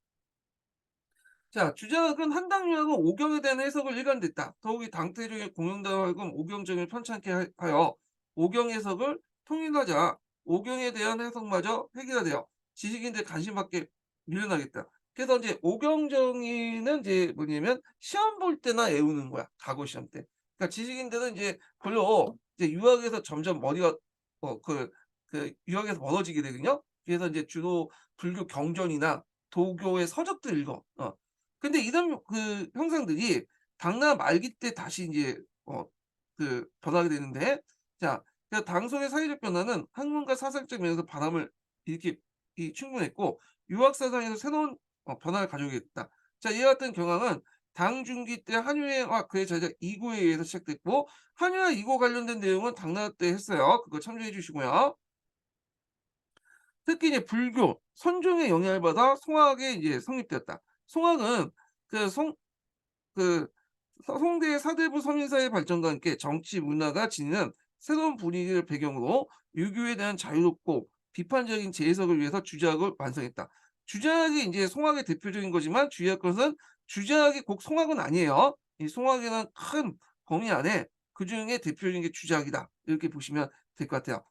자 주자학은 한당 유학은 오경에 대한 해석을 일관됐다. 더욱이 당태중의 공연자와 하여금 오경적을 편찮게 하여 오경 해석을 통일하자 오경에 대한 해석마저 획일화되어 지식인들 관심 밖에 밀려나겠다. 그래서 인제 오경정의는 이제 뭐냐면 시험 볼 때나 외우는 거야, 과거 시험 때. 그러니까 지식인들은 인제 별로 이제 유학에서 점점 머리가 어 그 유학에서 멀어지게 되거든요. 그래서 인제 주로 불교 경전이나 도교의 서적들 읽어. 근데 이런 형상들이 당나라 말기 때 다시 인제 변하게 되는데 자 당송의 사회적 변화는 학문과 사상적 면에서 바람을 일으키기 충분했고 유학 사상에서 새로운 변화를 가져오게 됐다. 자 이와 같은 경향은 당 중기 때 한유와 그의 제자 이고에 의해서 시작됐고 한유와 이고 관련된 내용은 당나라 때 했어요. 그거 참조해 주시고요. 특히 이제 불교, 선종의 영향을 받아 송학이 이제 성립되었다. 송학은 그 송 그 성대의 사대부 서민사회 발전과 함께 정치 문화가 지니는 새로운 분위기를 배경으로 유교에 대한 자유롭고 비판적인 재해석을 위해서 주자학을 완성했다. 주작이 이제 송악의 대표적인 거지만 주의할 것은 주작이 꼭 송악은 아니에요. 이 송악이라는 큰 범위 안에 그중에 대표적인 게 주작이다. 이렇게 보시면 될 것 같아요.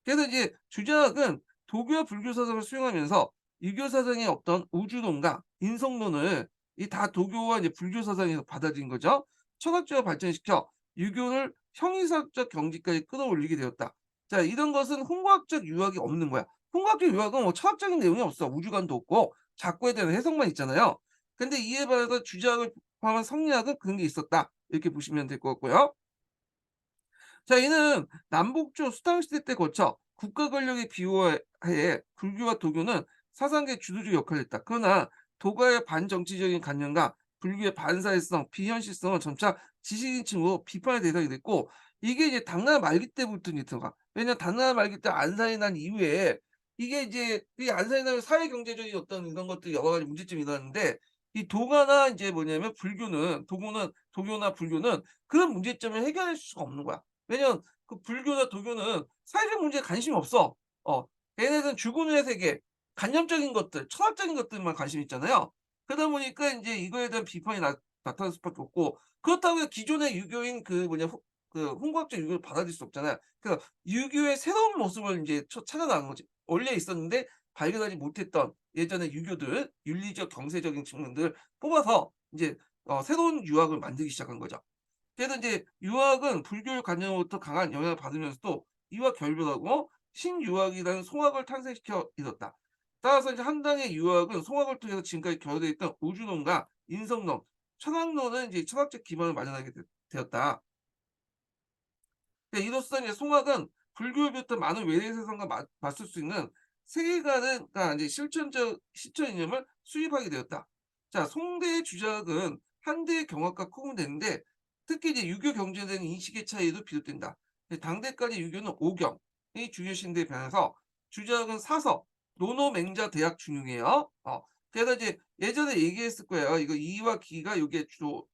그래서 이제 주작은 도교와 불교 사상을 수용하면서 유교 사상의 어떤 우주론과 인성론을 이 다 도교와 이제 불교 사상에서 받아들인 거죠. 철학적으로 발전시켜 유교를 형이사적 경지까지 끌어올리게 되었다. 자, 이런 것은 홍과학적 유학이 없는 거야. 홍과학적 유학은 뭐 철학적인 내용이 없어. 우주관도 없고 작고에 대한 해석만 있잖아요. 근데 이에 반해서 주작을 포함한 성리학은 그런 게 있었다. 이렇게 보시면 될 것 같고요. 자, 이는 남북조 수唐시대 때 거쳐 국가 권력의 비호하에 불교와 도교는 사상계의 주도적 역할을 했다. 그러나 도가의 반정치적인 관념과 불교의 반사회성, 비현실성은 점차 지식인층으로 비판의 대상이 됐고, 이게 이제 당나라 말기 때부터 이제 들어가. 왜냐면 당나라 말기 때 안산이 난 이후에 이게 이제 이 안산이 나면 사회 경제적인 어떤 이런 것들이 여러 가지 문제점이 일어났는데, 이 도가나 이제 뭐냐면 불교는 도교나 불교는 그런 문제점을 해결할 수가 없는 거야. 왜냐면 그 불교나 도교는 사회적 문제에 관심이 없어. 얘네들은 죽은 후의 세계, 관념적인 것들, 철학적인 것들만 관심 있잖아요. 그러다 보니까 인제 이거에 대한 비판이 나타날 수밖에 없고, 그렇다고 해서 기존의 유교인 그 뭐냐 그 홍과학적 유교를 받아들일 수 없잖아요. 그래서 유교의 새로운 모습을 인제 찾아 나가는 거지. 원래 있었는데 발견하지 못했던 예전의 유교들, 윤리적, 경제적인 측면들을 뽑아서 인제 새로운 유학을 만들기 시작한 거죠. 그래서 인제 유학은 불교의 관념으로부터 강한 영향을 받으면서도 이와 결별하고 신유학이라는 송학을 탄생시켜 있었다. 따라서 이제 한당의 유학은 송학을 통해서 지금까지 결여되어 있던 우주론과 인성론, 철학론은 이제 철학적 기반을 마련하게 되었다. 이로써 이제 송학은 불교를 비롯한 많은 외래 세상과 맞설 수 있는 세계관은 이제 실천적 실천 이념을 수립하게 되었다. 자, 송대의 주작은 한대의 경학과 구분되는데 특히 이제 유교 경전에 대한 인식의 차이도 비롯된다. 당대까지 유교는 오경이 중요시인데 반해서 주작은 사서, 노노맹자 대학 중용이에요. 그래서 이제 예전에 얘기했을 거예요. 이거 이와 기가 요게 주로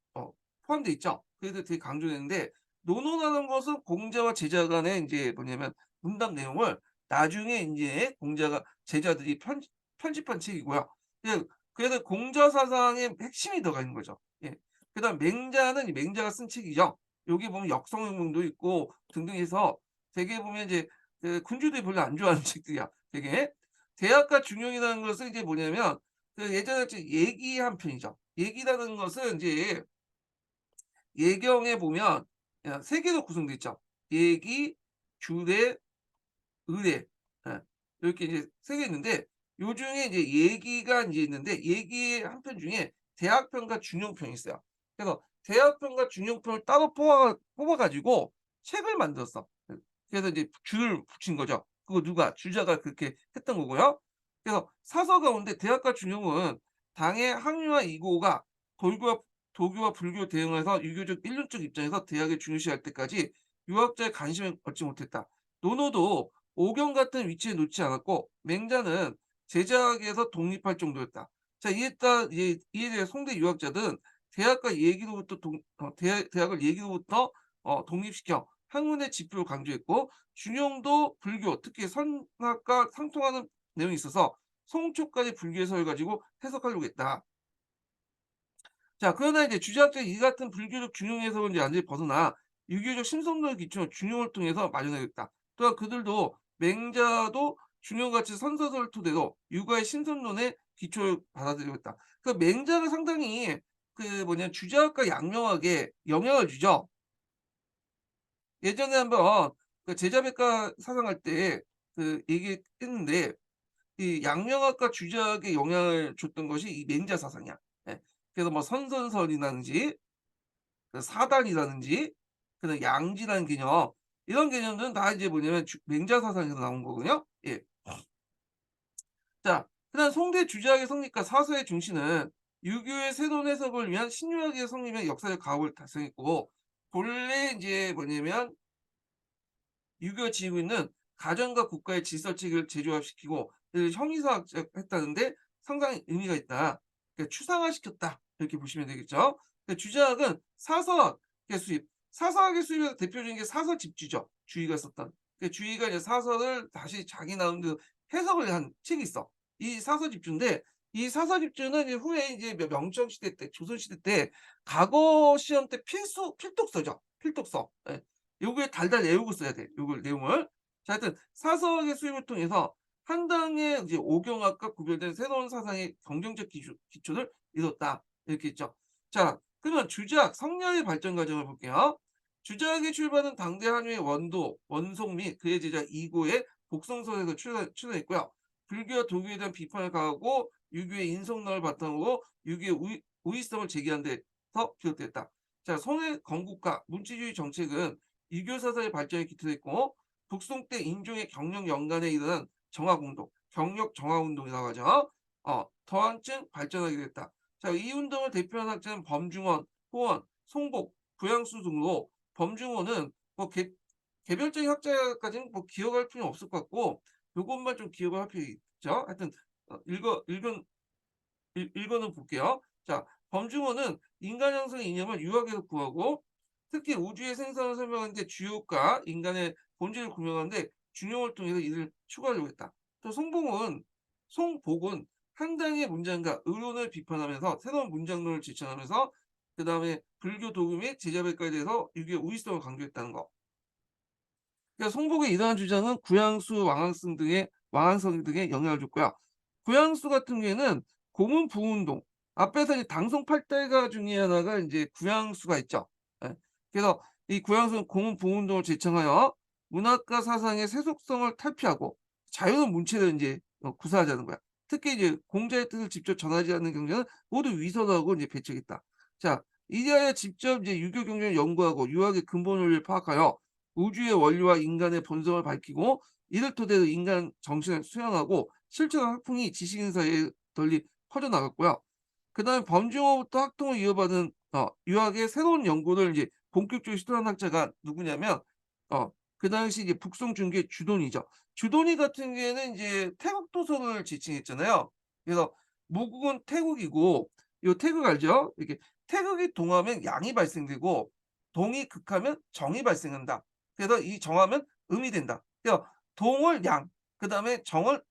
포함돼 있죠. 그래서 되게 강조했는데 논어라는 것은 공자와 제자 간의 인제 뭐냐면 문답 내용을 나중에 인제 공자가 제자들이 편집한 책이고요. 예, 그래서 공자 사상의 핵심이 들어가 있는 거죠. 예. 그다음 맹자는 이 맹자가 쓴 책이죠. 여기 보면 역성행문도 있고 등등 해서 되게 보면 이제 그 군주들이 별로 안 좋아하는 책들이야 되게. 대학과 중용이라는 것은 이제 뭐냐면 그 예전에 얘기 한 편이죠. 얘기라는 것은 인제 예경에 보면 세 개로 구성되어 있죠. 예기, 주례, 의례. 예. 이렇게 이제 세 개 있는데 요중에 이제 예기가 인제 있는데 예기의 한 편 중에 대학편과 중용편이 있어요. 그래서 대학편과 중용편을 따로 뽑아 가지고 책을 만들었어. 그래서 이제 줄을 붙인 거죠. 그거 누가 주자가 그렇게 했던 거고요. 그래서 사서 가운데 대학과 중용은 당의 항류와 이고가 돌교와 도교와 불교 대응해서 유교적 일륜적 입장에서 대학을 중요시할 때까지 유학자의 관심을 얻지 못했다. 노노도 오경 같은 위치에 놓지 않았고 맹자는 제자학에서 독립할 정도였다. 자, 이에 대해 송대 유학자들은 대학과 얘기로부터 대학을 얘기로부터 독립시켜 학문의 지표를 강조했고 준용도 불교 특히 선학과 상통하는 내용이 있어서 송초까지 불교 해석을 가지고 해석하려고 했다. 자, 그러나 이제 주제학자의 이 같은 불교적 중용 해석은 이제 완전히 벗어나 유교적 심성론을 기초로 중용을 통해서 마련하겠다. 또한 그들도 맹자도 중용같이 선서를 토대로 유가의 신선론의 기초를 받아들이겠다. 그 맹자가 상당히 그 뭐냐 주제학과 양명학에 영향을 주죠. 예전에 한번 그 제자백과 사상할 때 그 얘기했는데 이 양명학과 주제학에 영향을 줬던 것이 이 맹자 사상이야. 예. 그래서 뭐 선선설이라든지 그 사단이라든지 그다음 양지라는 개념 이런 개념들은 다 이제 뭐냐면 맹자 사상에서 나온 거거든요. 예. 자, 그다음 송대 주제학의 성립과 사서의 중시는 유교의 새로운 해석을 위한 신유학의 성립의 역사적 가업을 달성했고 본래 이제 뭐냐면 유교가 지니고 있는 가정과 국가의 질서체계를 재조합시키고 형이사했다는데 상당히 의미가 있다. 그러니까 추상화시켰다. 이렇게 보시면 되겠죠. 그러니까 주제학은 사서학의 수입. 사서학의 수입에서 대표적인 게 사서집주죠. 주의가 썼던. 그러니까 주의가 이제 사서를 다시 자기 나름대로 해석을 한 책이 있어. 이 사서집주인데 이 사사집주는 이제 후에 이제 명청 시대 때 조선 시대 때 과거 시험 때 필독서죠. 필독서. 예. 요게 달달 외우고 써야 돼, 요걸 내용을. 자, 하여튼 사서의 수입을 통해서 한당의 이제 오경학과 구별된 새로운 사상의 경쟁적 기초를 이뤘다. 이렇게 있죠. 자, 그러면 주작, 성리학의 발전 과정을 볼게요. 주작의 출발은 당대 한유의 원도, 원송 및 그의 제자 이고의 복성서에서 출현했고요. 불교와 도교에 대한 비판을 가하고 유교의 인성론을 바탕으로 유교의 우위성을 제기한 데서 비롯됐다. 자, 송해 건국과 문치주의 정책은 유교 사상의 발전에 기초됐고 북송 때 인종의 경력 연간에 일어난 정화운동, 경력 정화운동이라고 하죠. 더한층 발전하게 됐다. 자, 이 운동을 대표하는 학자는 범중원, 호원, 송복, 부양수 등으로 범중원은 뭐 개별적인 학자까지는 뭐 기억할 필요는 없을 것 같고 요것만 좀 기억을 할 필요 있죠. 하여튼 읽어는 볼게요. 자, 범중어는 인간 형성의 이념을 유학에서 구하고 특히 우주의 생성을 설명하는데 주요가 인간의 본질을 구명하는데 중용을 통해서 이를 추구하려고 했다. 또 송복은 한당의 문장과 의론을 비판하면서 새로운 문장론을 제천하면서 그 다음에 불교 도구 및 제자백과에 대해서 유교의 우위성을 강조했다는 거. 그러니까 송복의 이러한 주장은 구양수, 왕항성 등의 영향을 줬고요. 구양수 같은 경우에는 고문 부운동 앞에서 이제 당송 팔대가 중에 하나가 이제 구양수가 있죠. 예. 그래서 이 구양수는 고문 부운동을 제청하여 문학과 사상의 세속성을 탈피하고 자유로운 문체를 이제 구사하자는 거야. 특히 이제 공자의 뜻을 직접 전하지 않는 경전은 모두 위선하고 이제 배척했다. 자, 이제야 직접 이제 유교 경전을 연구하고 유학의 근본 원리를 파악하여 우주의 원리와 인간의 본성을 밝히고 이를 토대로 인간 정신을 수양하고 실존 학풍이 지식인 사이에 널리 퍼져나갔고요. 그다음에 범중어부터 학통을 이어받은 유학의 새로운 연구를 이제 본격적으로 시도한 학자가 누구냐면 그 당시 이제 북송 중기의 주돈이죠. 주돈이 같은 경우에는 이제 태국 도서를 지칭했잖아요. 그래서 모국은 태국이고 요 태국 알죠? 이렇게 태극이 동하면 양이 발생되고 동이 극하면 정이 발생한다. 그래서 이 정하면 음이 된다. 그래서 동을 양, 그다음에 정을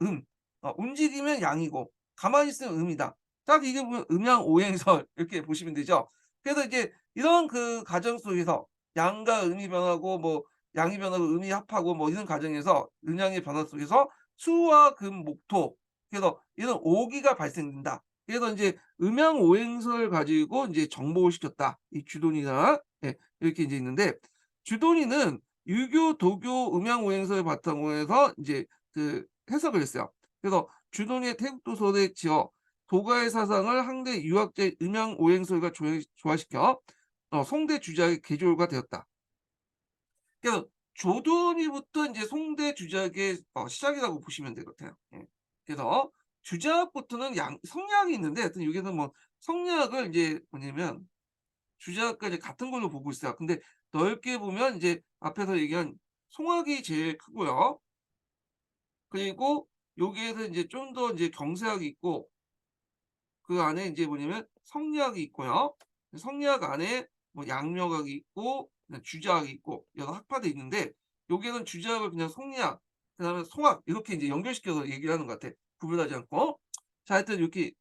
움직이면 양이고 가만히 있으면 음이다. 딱 이게 보면 음양오행설 이렇게 보시면 되죠. 그래서 이제 이런 그 과정 속에서 양과 음이 변하고 뭐 양이 변하고 음이 합하고 뭐 이런 과정에서 음양의 변화 속에서 수와 금, 목, 토 그래서 이런 오기가 발생된다. 그래서 인제 음양오행설을 가지고 인제 정복을 시켰다. 이 주돈이가 이렇게 인제 있는데 주돈이는 유교, 도교 음양오행설을 바탕으로 해서 인제 그 해석을 했어요. 그래서 주돈이의 태국도서에 지어 도가의 사상을 항대 유학자의 음양오행설과 조화시켜 송대 주작의 계조가 되었다. 그래서 조돈이부터 인제 송대 주작의 시작이라고 보시면 될 것 같아요. 예. 그래서 주작부터는 성리학이 있는데 하여튼 여기는 뭐 성리학을 인제 뭐냐면 주작과 이제 같은 걸로 보고 있어요. 근데 넓게 보면 이제 앞에서 얘기한 송학이 제일 크고요. 그리고 여기에서 인제 좀 더 인제 경세학이 있고 그 안에 인제 뭐냐면 성리학이 있고요. 성리학 안에 뭐 양명학이 있고 그다음에 주자학이 있고 여러 학파들이 있는데 여기에는 주자학을 그냥 성리학 그다음에 송학 이렇게 인제 연결시켜서 얘기를 하는 것 같아, 구분하지 않고. 자, 하여튼 이렇게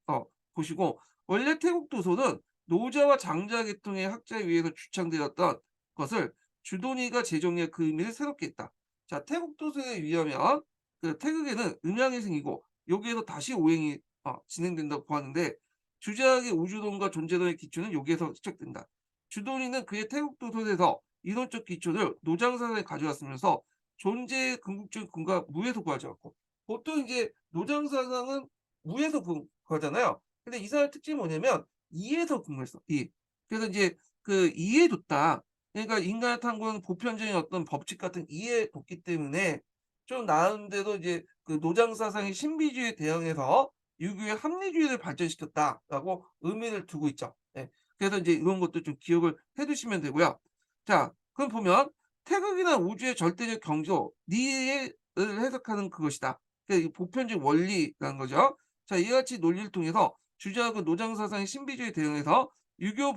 보시고 원래 태국 도서는 노자와 장자 계통의 학자에 의해서 주창되었던 것을 주돈이가 재정리해 그 의미를 새롭게 했다. 자, 태국 도서에 의하면 그 태국에는 음양이 생기고 여기에서 다시 오행이 진행된다고 보았는데 주제학의 우주론과 존재론의 기초는 여기에서 시작된다. 주돈이는 그의 태국 도서에서 이론적 기초를 노장사상에 가져왔으면서 존재의 궁극적인 근거가 무에서 구하지 않고 보통 이제 노장사상은 무에서 구하잖아요. 근데 이 사람의 특징이 뭐냐면 이에서 근거했어. 이. 그래서 이제 그 이에 뒀다. 그러니까 인간의 탐구는 보편적인 어떤 법칙 같은 이에 뒀기 때문에 좀 나은데도 이제 그 노장사상의 신비주의에 대응해서 유교의 합리주의를 발전시켰다라고 의미를 두고 있죠. 예. 그래서 이제 이런 것도 좀 기억을 해 두시면 되고요. 자, 그럼 보면 태극이나 우주의 절대적 경조, 니을 해석하는 그것이다. 그러니까 이 보편적 원리라는 거죠. 자, 이와 같이 논리를 통해서 주자하고 노장사상의 신비주의에 대응해서 유교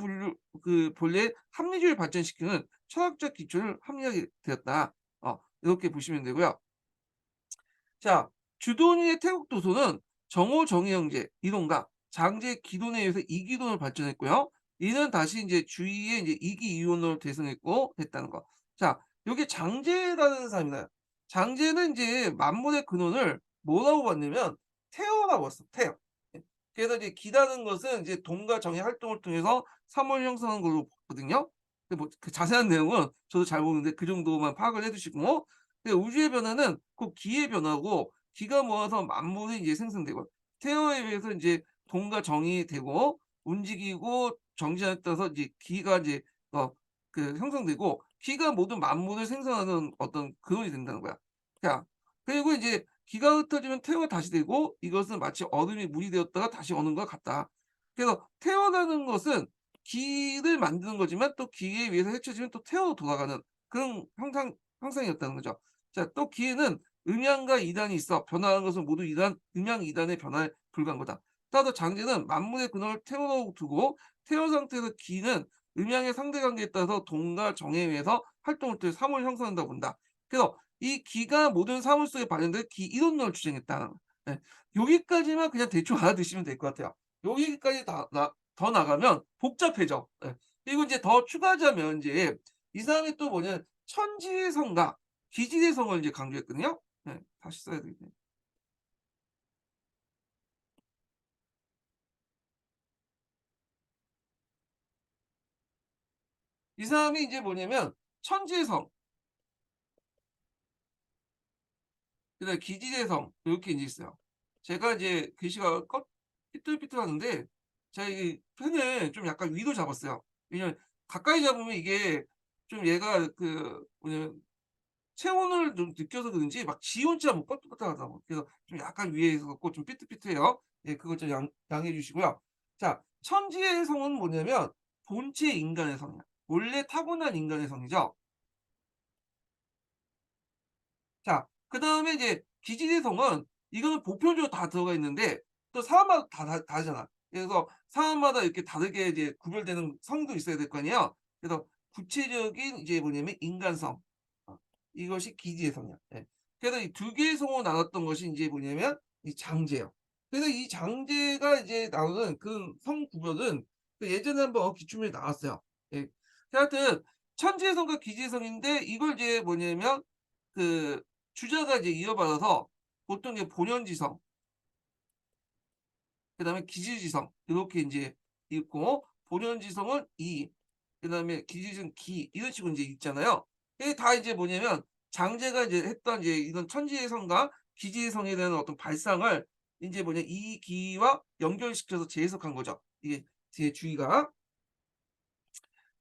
본래의 합리주의를 발전시키는 철학적 기초를 합리하게 되었다. 이렇게 보시면 되고요. 자, 주돈이의 태국 도서는 정오 정의 형제 이론과 장제 기론에 의해서 이기론을 발전했고요. 이는 다시 이제 주위에 이제 이기 이론을 대승했고 했다는 거. 자, 여기 장제라는 사람이나요. 장제는 이제 만물의 근원을 뭐라고 봤냐면 태어라고 봤어. 태어. 예. 그래서 이제 기라는 것은 이제 동과 정의 활동을 통해서 삼을 형성한 걸로 봤거든요. 그 자세한 내용은 저도 잘 모르는데 그 정도만 파악을 해두시고, 우주의 변화는 곧 기의 변화고 기가 모아서 만물이 이제 생성되고 태어에 의해서 이제 동과 정이 되고 움직이고 정지에 따라서 이제 기가 이제 어 형성되고 기가 모든 만물을 생성하는 어떤 근원이 된다는 거야. 자, 그리고 이제 기가 흩어지면 태어가 다시 되고 이것은 마치 얼음이 물이 되었다가 다시 어는 것 같다. 그래서 태어나는 것은 기를 만드는 거지만 또 기에 의해서 헤쳐지면 또 태워 돌아가는 그런 형상이었다는 거죠. 자, 또 기에는 음양과 이단이 있어 변화하는 것은 모두 이단, 음양 이단의 변화에 불과한 거다. 따라서 장제는 만물의 근원을 태어로 두고 태어 상태에서 기는 음양의 상대관계에 따라서 동과 정에 의해서 활동을 통해 사물을 형성한다고 본다. 그래서 이 기가 모든 사물 속에 발현된 기 이론론을 주장했다. 네. 여기까지만 그냥 대충 알아두시면 될 것 같아요. 여기까지 더 나가면 복잡해져. 예. 그리고 이제 더 추가하자면 이제 이 사람이 또 뭐냐면 천지의 성과 기질의 성을 이제 강조했거든요. 네. 다시 써야 되겠네. 이 사람이 이제 뭐냐면 천지의 성, 그다음에 기질의 성 요렇게 인제 있어요. 제가 이제 글씨가 삐뚤삐뚤하는데 제가 이 펜을 좀 약간 위로 잡았어요. 왜냐면 가까이 잡으면 이게 좀 얘가 그 뭐냐면 체온을 좀 느껴서 그런지 막 지운자 뭐 껐다하다고 그래서 좀 약간 위에 있어 갖고 좀 삐뚤삐뚤해요. 예, 그것 좀 양해해 주시고요. 자, 천지의 성은 뭐냐면 본체 인간의 성이야. 원래 타고난 인간의 성이죠. 자, 그다음에 이제 기지개성은 이거는 보편적으로 다 들어가 있는데 또 사람마다 다르잖아. 그래서 사람마다 이렇게 다르게 이제 구별되는 성도 있어야 될 거 아니에요. 그래서 구체적인 이제 뭐냐면 인간성. 이것이 기지개성이야. 예. 그래서 이 두 개의 성으로 나눴던 것이 인제 뭐냐면 이 장제예요. 그래서 이 장제가 이제 나오는 그 성 구별은 그 예전에 한번 기출문제 나왔어요. 예. 하여튼 천지의 성과 기지의 성인데 이걸 이제 뭐냐면 그 주자가 이제 이어받아서 보통 이제 본연지성 그다음에 기지지성 요렇게 인제 있고 본연지성은 이 그다음에 기지지성 기 이런 식으로 인제 있잖아요. 이게 다 이제 뭐냐면 장제가 이제 했던 이제 이런 천지의 성과 기지의 성에 대한 어떤 발상을 인제 뭐냐 이 기와 연결시켜서 재해석한 거죠. 이게 제 주의가.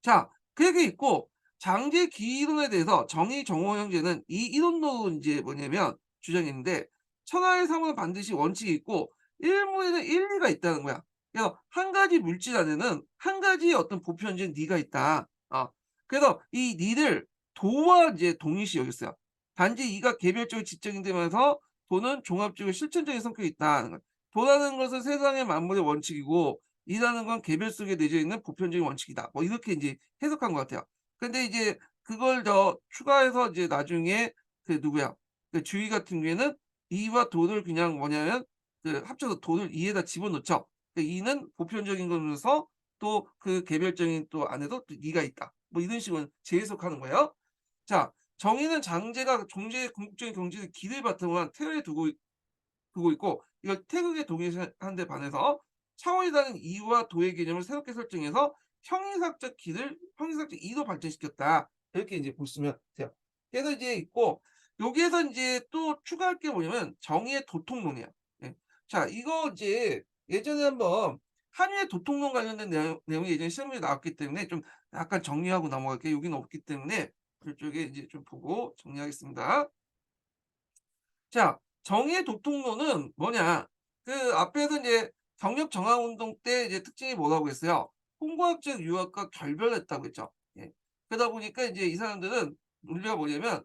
자, 그게 있고 장제 기이론에 대해서 정의 정호 형제는 이 이론도 인제 뭐냐면 주장했는데 천하의 사물은 반드시 원칙이 있고 일물에는 일리가 있다는 거야. 그래서 한 가지 물질 안에는 한 가지의 어떤 보편적인 리가 있다. 그래서 이 리를 도와 이제 동일시 여겼어요. 단지 이가 개별적으로 지적인 되면서 도는 종합적이고 실천적인 성격이 있다는 거야. 도라는 것은 세상의 만물의 원칙이고 이라는 건 개별 속에 내져 있는 보편적인 원칙이다. 뭐 이렇게 인제 해석한 것 같아요. 근데 이제 그걸 더 추가해서 이제 나중에 그 누구야 그 주의 같은 경우에는 이와 도를 그냥 뭐냐면 그 합쳐서 도를 이에다 집어넣죠. 그 이는 보편적인 거면서 또 그 개별적인 또 안에도 또 이가 있다. 뭐 이런 식으로 재해석하는 거예요. 자, 정의는 장제가 종제의 궁극적인 경지를 기를 바탕으로 한 태어에 두고 있고 이걸 태극에 동일한 데 반해서 차원이 다른 이와 도의 개념을 새롭게 설정해서 형이삭적 기를 형이삭적 이로 발전시켰다. 이렇게 이제 보시면 돼요. 그래서 이제 있고 여기에서 인제 또 추가할 게 뭐냐면 정의의 도통론이야. 예. 자, 이거 이제 예전에 한번 한유의 도통론 관련된 내용이 예전에 시험에 나왔기 때문에 좀 약간 정리하고 넘어갈게요. 여기는 없기 때문에 그쪽에 이제 좀 보고 정리하겠습니다. 자, 정의의 도통론은 뭐냐? 그 앞에서 이제 경력 정화 운동 때 이제 특징이 뭐라고 했어요? 홍보학적 유학과 결별했다고 했죠. 예. 그러다 보니까 이제 이 사람들은 논리가 뭐냐면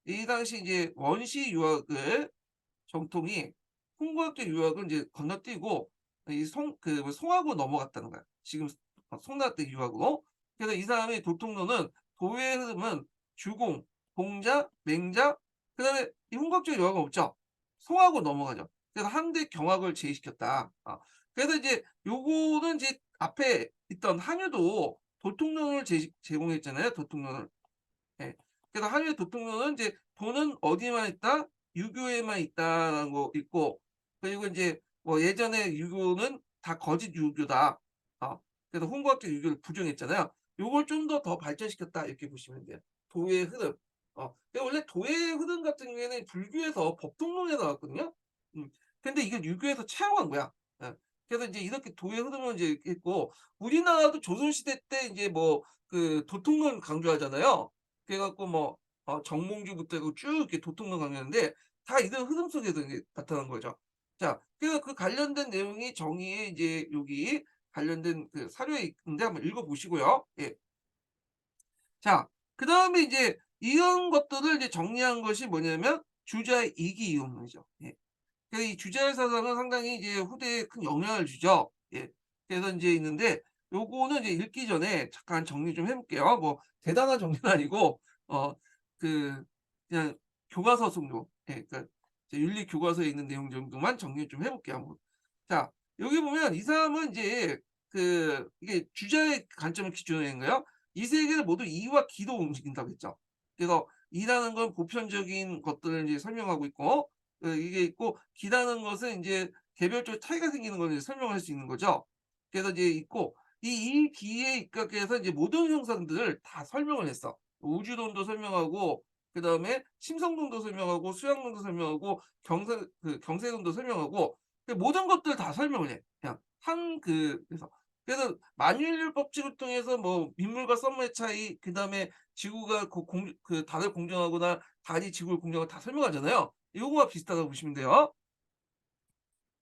이 당시 이제 원시 유학을 정통이 홍보학적 유학을 이제 건너뛰고 이 송하고 넘어갔다는 거야. 지금 송나라 유학으로. 그래서 이 사람의 도통론은 도의 흐름은 주공, 공자, 맹자, 그다음에 이 홍각적 유학은 없죠. 송하고 넘어가죠. 그래서 한대 경악을 제기시켰다. 그래서 이제 요거는 이제 앞에 있던 한유도 도통령을 제공했잖아요, 도통령을. 예. 그래서 한유의 도통령은 이제 "돈은 어디에만 있다? 유교에만 있다."라는 거 있고, 그리고 인제 뭐 예전에 유교는 다 거짓 유교다. 그래서 홍보학적 유교를 부정했잖아요. 요걸 좀 더 발전시켰다 이렇게 보시면 돼요. 도의 흐름. 원래 도의 흐름 같은 경우에는 불교에서 법통론에 나왔거든요. 음. 근데 이걸 유교에서 채용한 거야. 예. 그래서 인제 이렇게 도의 흐름을 이제 했고, 우리나라도 조선시대 때 인제 뭐 그 도통론 강조하잖아요. 그래 갖고 뭐 정몽주부터 해고 쭉 이렇게 도통령 강조하는데 다 이런 흐름 속에서 이제 나타난 거죠. 자, 그래서 그 관련된 내용이 정의에 이제 여기 관련된 그 사료에 있는데 한번 읽어 보시고요. 예. 자, 그다음에 이제 이런 것들을 이제 정리한 것이 뭐냐면 주자의 이기 이용론이죠. 예. 그래서 이 주자의 사상은 상당히 이제 후대에 큰 영향을 주죠. 예. 그래서 인제 있는데 요거는 이제 읽기 전에 잠깐 정리 좀 해 볼게요. 뭐 대단한 정리는 아니고 어 그 그냥 교과서 정도, 예, 그러니까 이제 윤리 교과서에 있는 내용 정도만 정리 좀 해 볼게요 한번. 자, 여기 보면 이 사람은 인제 이게 주자의 관점을 기준으로 한 거예요. "이 세계는 모두 이와 기로 움직인다."고 했죠. 그래서 이라는 건 보편적인 것들을 이제 설명하고 있고, 이게 있고, 기라는 것은 인제 개별적으로 차이가 생기는 걸 이제 설명할 수 있는 거죠. 그래서 이제 있고, 이 기에 입각해서 이제 모든 형상들을 다 설명을 했어. 우주론도 설명하고, 그다음에 심성론도 설명하고, 수양론도 설명하고, 경세론도 설명하고, 모든 것들을 다 설명을 해. 그냥 그래서 만유인율 법칙을 통해서 뭐 민물과 썸의 차이, 그다음에 지구가 달을 공정하거나 달이 지구를 공정하고 다 설명하잖아요. 요거와 비슷하다고 보시면 돼요.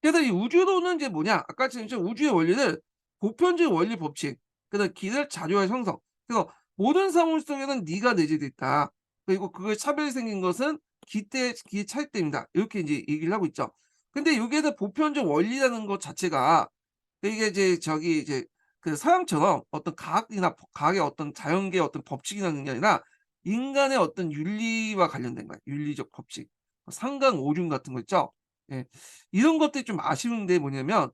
그래서 이 우주론은 이제 뭐냐? 아까처럼 이제 우주의 원리는 보편적인 원리 법칙, 그다음 기술 자료의 형성. 그래서 모든 사물 속에는 네가 내재돼 있다. 그리고 그걸 차별이 생긴 것은 기의 차이 때문이다. 이렇게 이제 얘기를 하고 있죠. 근데 여기에서 보편적 원리라는 것 자체가, 이게 이제 이제 그 서양처럼 어떤 과학의 어떤 자연계의 어떤 법칙이라는 게 아니라 인간의 어떤 윤리와 관련된 거야. 윤리적 법칙. 상강오륜 같은 거 있죠. 예. 이런 것들이 좀 아쉬운 게 뭐냐면,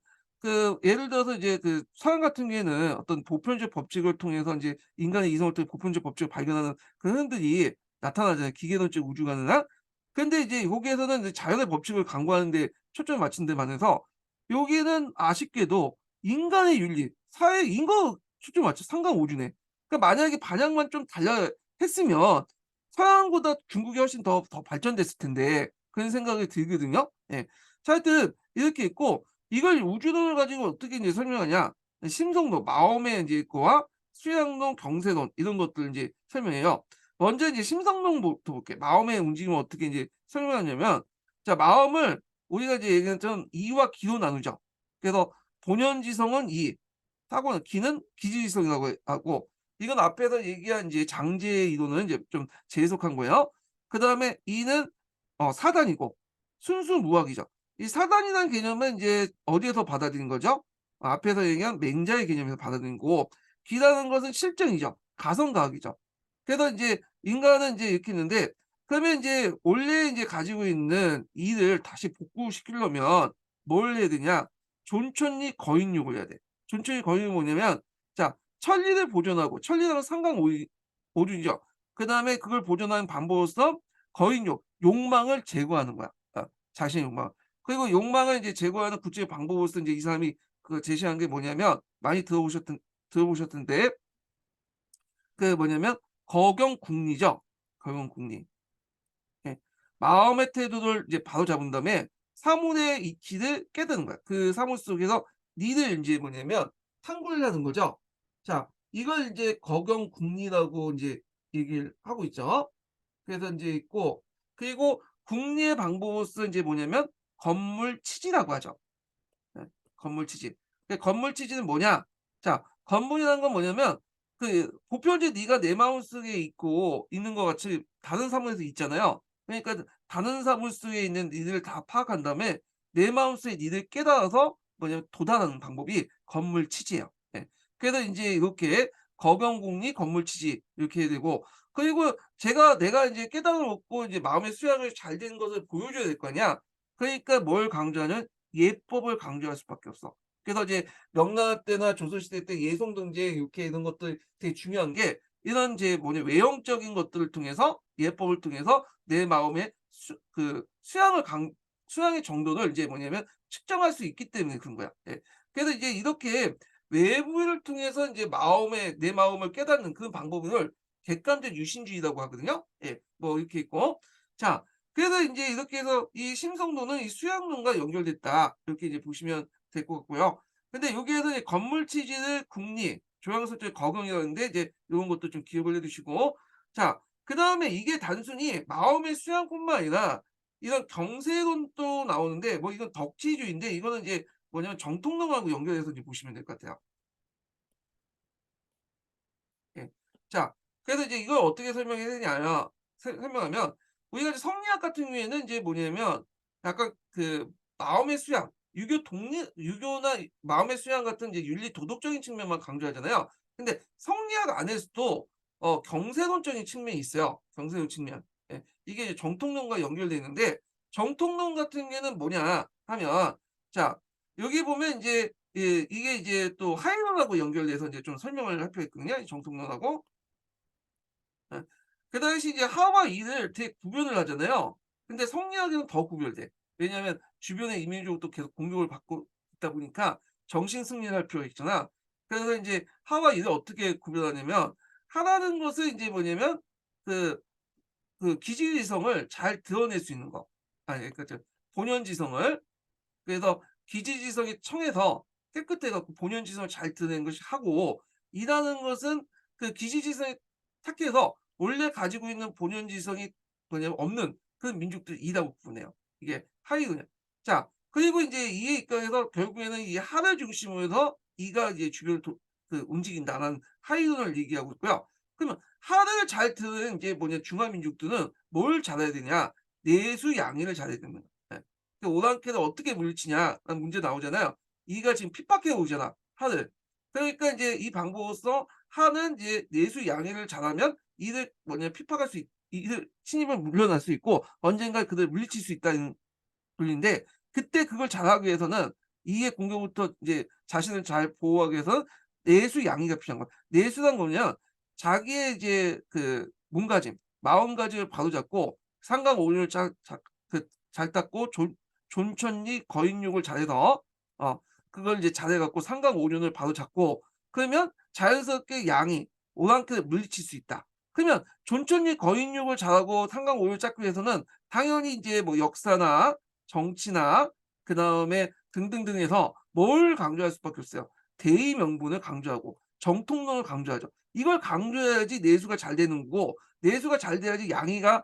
예를 들어서 이제 서양 같은 경우에는 어떤 보편적 법칙을 통해서 인제 인간의 이성을 통해 보편적 법칙을 발견하는 그런 흐름들이 나타나잖아요, 기계론적 우주관이나. 근데 이제 여기에서는 이제 자연의 법칙을 강구하는 데 초점을 맞춘 데 반해서 여기는 아쉽게도 인간의 윤리, 인거 초점을 맞춰 상강오륜에. 그러니까 만약에 반향만 좀 했으면 서양보다 중국이 훨씬 더 발전됐을 텐데, 그런 생각이 들거든요. 예. 자, 하여튼 이렇게 있고, 이걸 우주론을 가지고 어떻게 인제 설명하냐. 심성론, 마음의 인제 거와 수양론, 경세론 이런 것들을 인제 설명해요. 먼저 이제 심성론부터 볼게요. 마음의 움직임을 어떻게 인제 설명하냐면, 자, 마음을 우리가 이제 얘기했던 이와 기로 나누죠. 그래서 본연지성은 이, 타고는 기는 기지지성이라고 하고, 이건 앞에서 얘기한 이제 장제의 이론은 이제 좀 재해석한 거예요. 그다음에 이는 사단이고 순수 무학이죠. 이 사단이라는 개념은 이제 어디에서 받아들인 거죠? 앞에서 얘기한 맹자의 개념에서 받아들인 거고, 기라는 것은 실증이죠. 가성과학이죠. 그래서 인제 인간은 인제 이렇게 있는데, 그러면 인제 원래 인제 가지고 있는 이를 다시 복구시키려면 뭘 해야 되냐? 존천리 거인욕을 해야 돼. 존천리 거인욕이 뭐냐면, 자, 천리를 보존하고, 천리라는 건 오륜이죠. 그다음에 그걸 보존하는 방법으로서 거인욕, 욕망을 제거하는 거야. 자신의 욕망. 그리고 욕망을 이제 제거하는 구체적 방법으로서 인제 이 사람이 제시한 게 뭐냐면, 많이 들어보셨던데, 뭐냐면 거경궁리죠. 거경궁리. 예. 마음의 태도를 이제 바로잡은 다음에 사물의 이치를 깨닫는 거야. 그 사물 속에서 니를 인제 뭐냐면 탐구를 하는 거죠. 자, 이걸 인제 거경궁리라고 인제 얘기를 하고 있죠. 그래서 인제 있고, 그리고 궁리의 방법으로서 인제 뭐냐면 건물치지라고 하죠. 예. 건물치지. 건물치지는 뭐냐? 자, 건물이라는 건 뭐냐면 보편적으로 네가 내 마음속에 있는 것 같이 다른 사물에서 있잖아요. 그러니까 다른 사물 속에 있는 니들을 다 파악한 다음에 내 마음속에 니를 깨달아서 뭐냐면 도달하는 방법이 건물치지예요. 예. 그래서 인제 이렇게 거경궁리, 건물치지 이렇게 해야 되고, 그리고 내가 인제 깨달음을 얻고 이제 마음의 수양이 잘 되는 것을 보여줘야 될 거 아니야. 그러니까 뭘 강조하냐면 예법을 강조할 수밖에 없어. 그래서 이제 명나라 때나 조선시대 때 예송동제 육회 이런 것들 되게 중요한 게 이런 이제 뭐냐 외형적인 것들을 통해서 예법을 통해서 내 마음의 수양의 정도를 이제 뭐냐면 측정할 수 있기 때문에 그런 거야. 예. 그래서 이제 이렇게 외부를 통해서 인제 내 마음을 깨닫는 그 방법을 객관적 유심주의라고 하거든요. 예. 뭐 이렇게 있고. 자, 그래서 인제 이렇게 해서 이 심성도는 이 수양론과 연결됐다. 이렇게 이제 보시면 될 것 같고요. 근데 여기에서 이제 건물 취지를 국리, 조향설적 거경이라는데 이제 요런 것도 좀 기억을 해 두시고. 자, 그다음에 이게 단순히 마음의 수양뿐만 아니라 이런 경세론도 나오는데 뭐 이건 덕지주의인데 이거는 이제 뭐냐면 정통론하고 연결해서 이제 보시면 될 것 같아요. 예. 자, 그래서 이제 이걸 어떻게 설명해야 되냐 설명하면 우리가 이제 성리학 같은 경우에는 이제 뭐냐면 약간 그 마음의 수양, 유교나 이 마음의 수양 같은 이제 윤리 도덕적인 측면만 강조하잖아요. 근데 성리학 안에서도 경세론적인 측면이 있어요. 경세론 측면. 예. 이게 이제 정통론과 연결돼 있는데 정통론 같은 경우에는 뭐냐 하면 자, 여기 보면 인제 이게 이제 또 하이론하고 연결돼서 이제 좀 설명을 할 필요가 있거든요, 이 정통론하고. 예. 그 당시 이제 하와 이를 되게 구별을 하잖아요. 근데 성리학에는 더 구별돼. 왜냐하면 주변의 이민족도 계속 공격을 받고 있다 보니까 정신 승리를 할 필요가 있잖아. 그래서 인제 하와 이를 어떻게 구별하냐면 하라는 것은 인제 뭐냐면 그 기지지성을 잘 드러낼 수 있는 거. 아니 그러니까 본연지성을 그래서 기지지성이 청해서 깨끗해 갖고 본연지성을 잘 드러낸 것이 하고 이라는 것은 그 기지지성이 탁해서 원래 가지고 있는 본연지성이 뭐냐면 없는 그런 민족들이 이라고 부르네요. 이게 하이군요. 자, 그리고 인제 이에 입각해서 결국에는 이 하를 중심으로 해서 이가 이제 주변을 움직인다라는 하이군을 얘기하고 있고요. 그러면 하를 잘 드러낸 이제 뭐냐 중화민족들은 뭘 잘해야 되냐? 내수양의를 잘해야 되는 거예요. 예. 그 오랑캐를 어떻게 물리치냐라는 문제 나오잖아요. 이가 지금 핍박해 오잖아, 하를. 그러니까 인제 이 방법으로써 하는 이제 내수양해를 잘하면 이를 뭐냐 핍박할 수 이를 침입을 물려날 수 있고 언젠가 그들을 물리칠 수 있다는 논리인데 그때 그걸 잘하기 위해서는 이의 공격부터 이제 자신을 잘 보호하기 위해서는 내수양의가 필요한 거야. 내수란 뭐냐면 자기의 이제 그 몸가짐, 마음가짐을 바로잡고 상관오류를 잘 닦고 존천리 거인육을 잘해서 어 그걸 이제 잘해 갖고 상관오륜을 바로잡고 그러면 자연스럽게 양이 오랑캐를 물리칠 수 있다. 그러면 존천리 거인육을 잘하고 상관오류를 찾기 위해서는 당연히 이제 뭐 역사나 정치나 그다음에 등등등에서 뭘 강조할 수밖에 없어요. 대의 명분을 강조하고 정통론을 강조하죠. 이걸 강조해야지 내수가 잘 되는 거고 내수가 잘 돼야지 양의가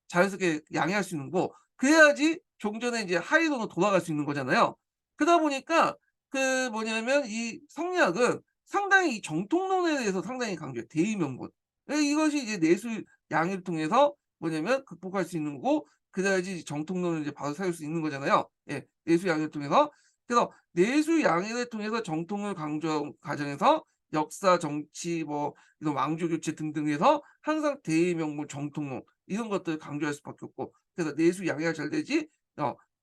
자연스럽게 양해할 수 있는 거고 그래야지 좀 전에 이제 하이론으로 돌아갈 수 있는 거잖아요. 그러다 보니까 그 뭐냐면 이 성리학은 상당히 이 정통론에 대해서 상당히 강조해요. 대의 명분. 예 이것이 이제 내수 양의를 통해서 뭐냐면 극복할 수 있는 거고 그래야지 정통론을 이제 바로 세울 수 있는 거잖아요. 예. 내수 양의를 통해서. 그래서 내수 양의를 통해서 정통을 강조한 과정에서 역사, 정치 뭐 이런 왕조 교체 등등에서 항상 대의 명분, 정통론 이런 것들을 강조할 수밖에 없고 그래서 내수 양해가 잘 되지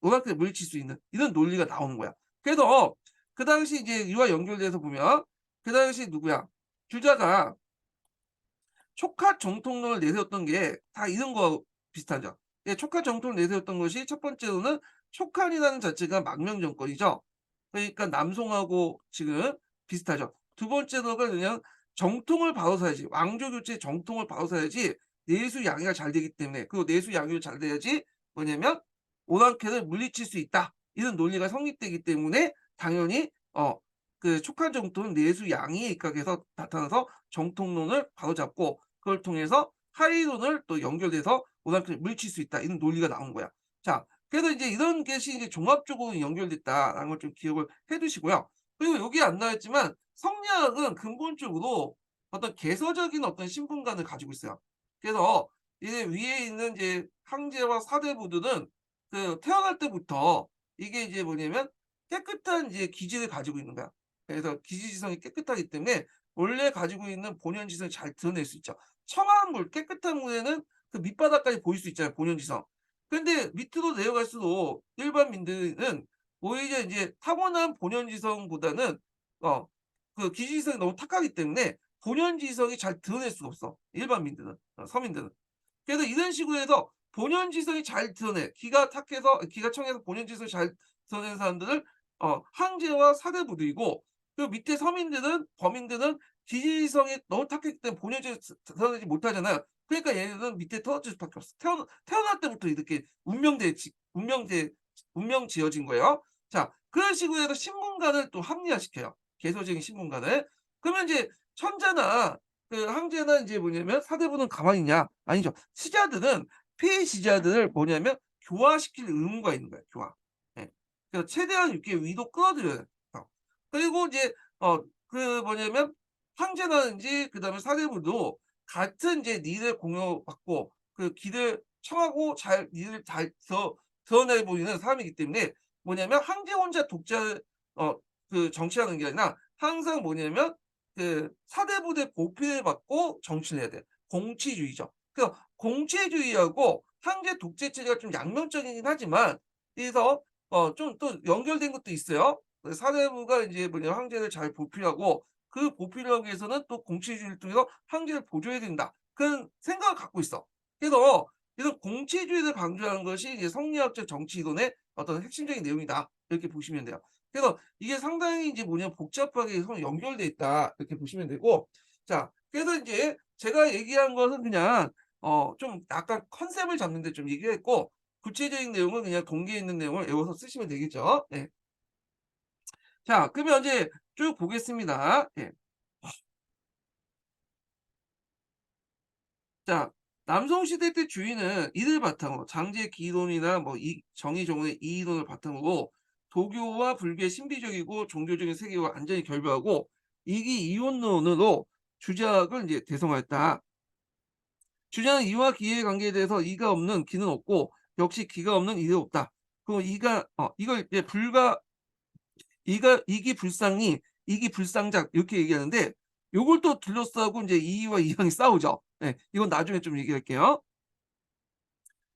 노랗게 물리칠 수 있는 이런 논리가 나오는 거야. 그래서 그 당시 이제 이와 연결돼서 보면 그 당시 누구야? 주자가 촉합 정통론을 내세웠던 게 다 이런 거하고 비슷하죠. 예 촉합 정통을 내세웠던 것이 첫 번째로는 촉한이라는 자체가 망명 정권이죠. 그러니까 남송하고 지금 비슷하죠. 두 번째로가 그냥 정통을 바로 서야지 왕조 교체 정통을 바로 서야지 내수 양해가 잘 되기 때문에 그리고 내수 양해가 잘 돼야지 뭐냐면 오랑캐를 물리칠 수 있다. 이런 논리가 성립되기 때문에 당연히 그 촉한 정통은 내수 양의에 입각해서 나타나서 정통론을 바로잡고 그걸 통해서 하이론을 또 연결돼서 오랑캐를 물리칠 수 있다. 이런 논리가 나온 거야. 자, 그래서 이제 이런 것이 이제 종합적으로 연결됐다라는 걸 좀 기억을 해 두시고요. 그리고 여기에 안 나와 있지만 성리학은 근본적으로 어떤 개서적인 어떤 신분관을 가지고 있어요. 그래서 이제 위에 있는 이제 황제와 사대부들은 그 태어날 때부터 이게 이제 뭐냐면 깨끗한 이제 기질을 가지고 있는 거야. 그래서 기지지성이 깨끗하기 때문에 원래 가지고 있는 본연지성을 잘 드러낼 수 있죠. 청한 물, 깨끗한 물에는 그 밑바닥까지 보일 수 있잖아요, 본연지성. 근데 밑으로 내려갈수록 일반민들은 오히려 이제 타고난 본연지성보다는 어 그 기질성이 너무 탁하기 때문에 본연지성이 잘 드러낼 수가 없어, 일반민들은, 서민들은. 그래서 이런 식으로 해서 본연지성이 잘 드러내, 기가 탁해서 기가 청해서 본연지성이 잘 드러내는 사람들을 황제와 사대부들이고, 그 밑에 서민들은 범인들은 기질성이 너무 탁했기 때문에 본연지성이 드러내지 못하잖아요. 그러니까 얘네들은 밑에 떨어질 수밖에 없어. 태어날 때부터 이렇게 운명지어진 거예요. 자, 그런 식으로 해서 신분관을 또 합리화시켜요, 개소적인 신분관을. 그러면 이제 천자나 그 황제나 인제 뭐냐면 사대부는 가만히 있냐? 아니죠. 시자들은 피해시자들을 뭐냐면 교화시킬 의무가 있는 거예요, 교화. 예. 그래서 최대한 이렇게 위로 끌어들여요. 어. 그리고 이제 그 뭐냐면 황제라든지 그다음에 사대부도 같은 이제 니를 공여받고 그 길을 청하고 잘 니를 잘 드러내 보이는 사람이기 때문에 뭐냐면 황제 혼자 그 정치하는 게 아니라 항상 뭐냐면 그 사대부대 보필을 받고 정치를 해야 돼요. 공치주의죠. 그래서 공치주의하고 황제 독재체제가 좀 양면적이긴 하지만, 그래서 좀 또 연결된 것도 있어요. 그 사대부가 인제 뭐냐 황제를 잘 보필하고 그 보필을 하기 위해서는 또 공치주의를 통해서 황제를 보조해야 된다, 그런 생각을 갖고 있어. 그래서 이런 공치주의를 강조하는 것이 이제 성리학적 정치 이론의 어떤 핵심적인 내용이다, 이렇게 보시면 돼요. 그래서 이게 상당히 이제 뭐냐면 복잡하게 서로 연결돼 있다, 이렇게 보시면 되고. 자, 그래서 인제 제가 얘기한 것은 그냥 좀 약간 컨셉을 잡는 데 좀 얘기를 했고, 구체적인 내용은 그냥 동기에 있는 내용을 외워서 쓰시면 되겠죠. 네. 자, 그러면 이제 쭉 보겠습니다. 예. 자, 남성 시대 때 주인은 이를 바탕으로 장제 기이론이나 뭐 이 정의 정의 이이론을 바탕으로 도교와 불교의 신비적이고 종교적인 세계와 완전히 결별하고 이기 이원론으로 주작을 이제 대성하였다. 주장은 이와 기의 관계에 대해서 이가 없는 기는 없고 역시 기가 없는 이도 없다. 그리고 이가 이걸 이제 이가 이기 불상이 이기 불상작 이렇게 얘기하는데, 요걸 또 둘러싸고 인제 이와 이항이 싸우죠. 예. 이건 나중에 좀 얘기할게요.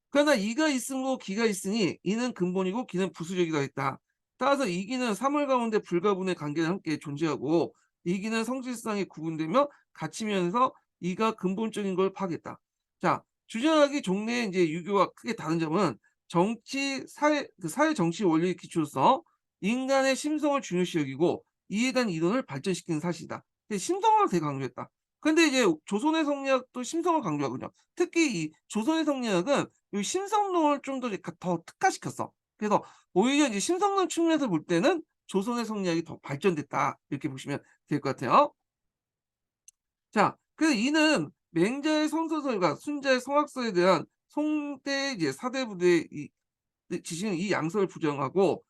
그러나 이가 있으므로 기가 있으니 이는 근본이고 기는 부수적이다 했다. 따라서 이기는 사물 가운데 불가분의 관계를 함께 존재하고 이기는 성질상이 구분되며 갇히면서 이가 근본적인 걸 파악했다. 자, 주장하기 종래의 인제 유교와 크게 다른 점은 정치 사회 정치 원리의 기초로서 인간의 심성을 중요시 여기고 이에 대한 이론을 발전시키는 사실이다. 근데 심성을 되게 강조했다. 근데 이제 조선의 성리학도 심성을 강조하거든요. 특히 이 조선의 성리학은 이 신성론을 좀 더 특화시켰어. 그래서 오히려 이제 신성론 측면에서 볼 때는 조선의 성리학이 더 발전됐다, 이렇게 보시면 될 것 같아요. 자, 이는 맹자의 성서설과 순자의 성악설에 대한 송대 이제 사대부대의 지시는 이 양서를 부정하고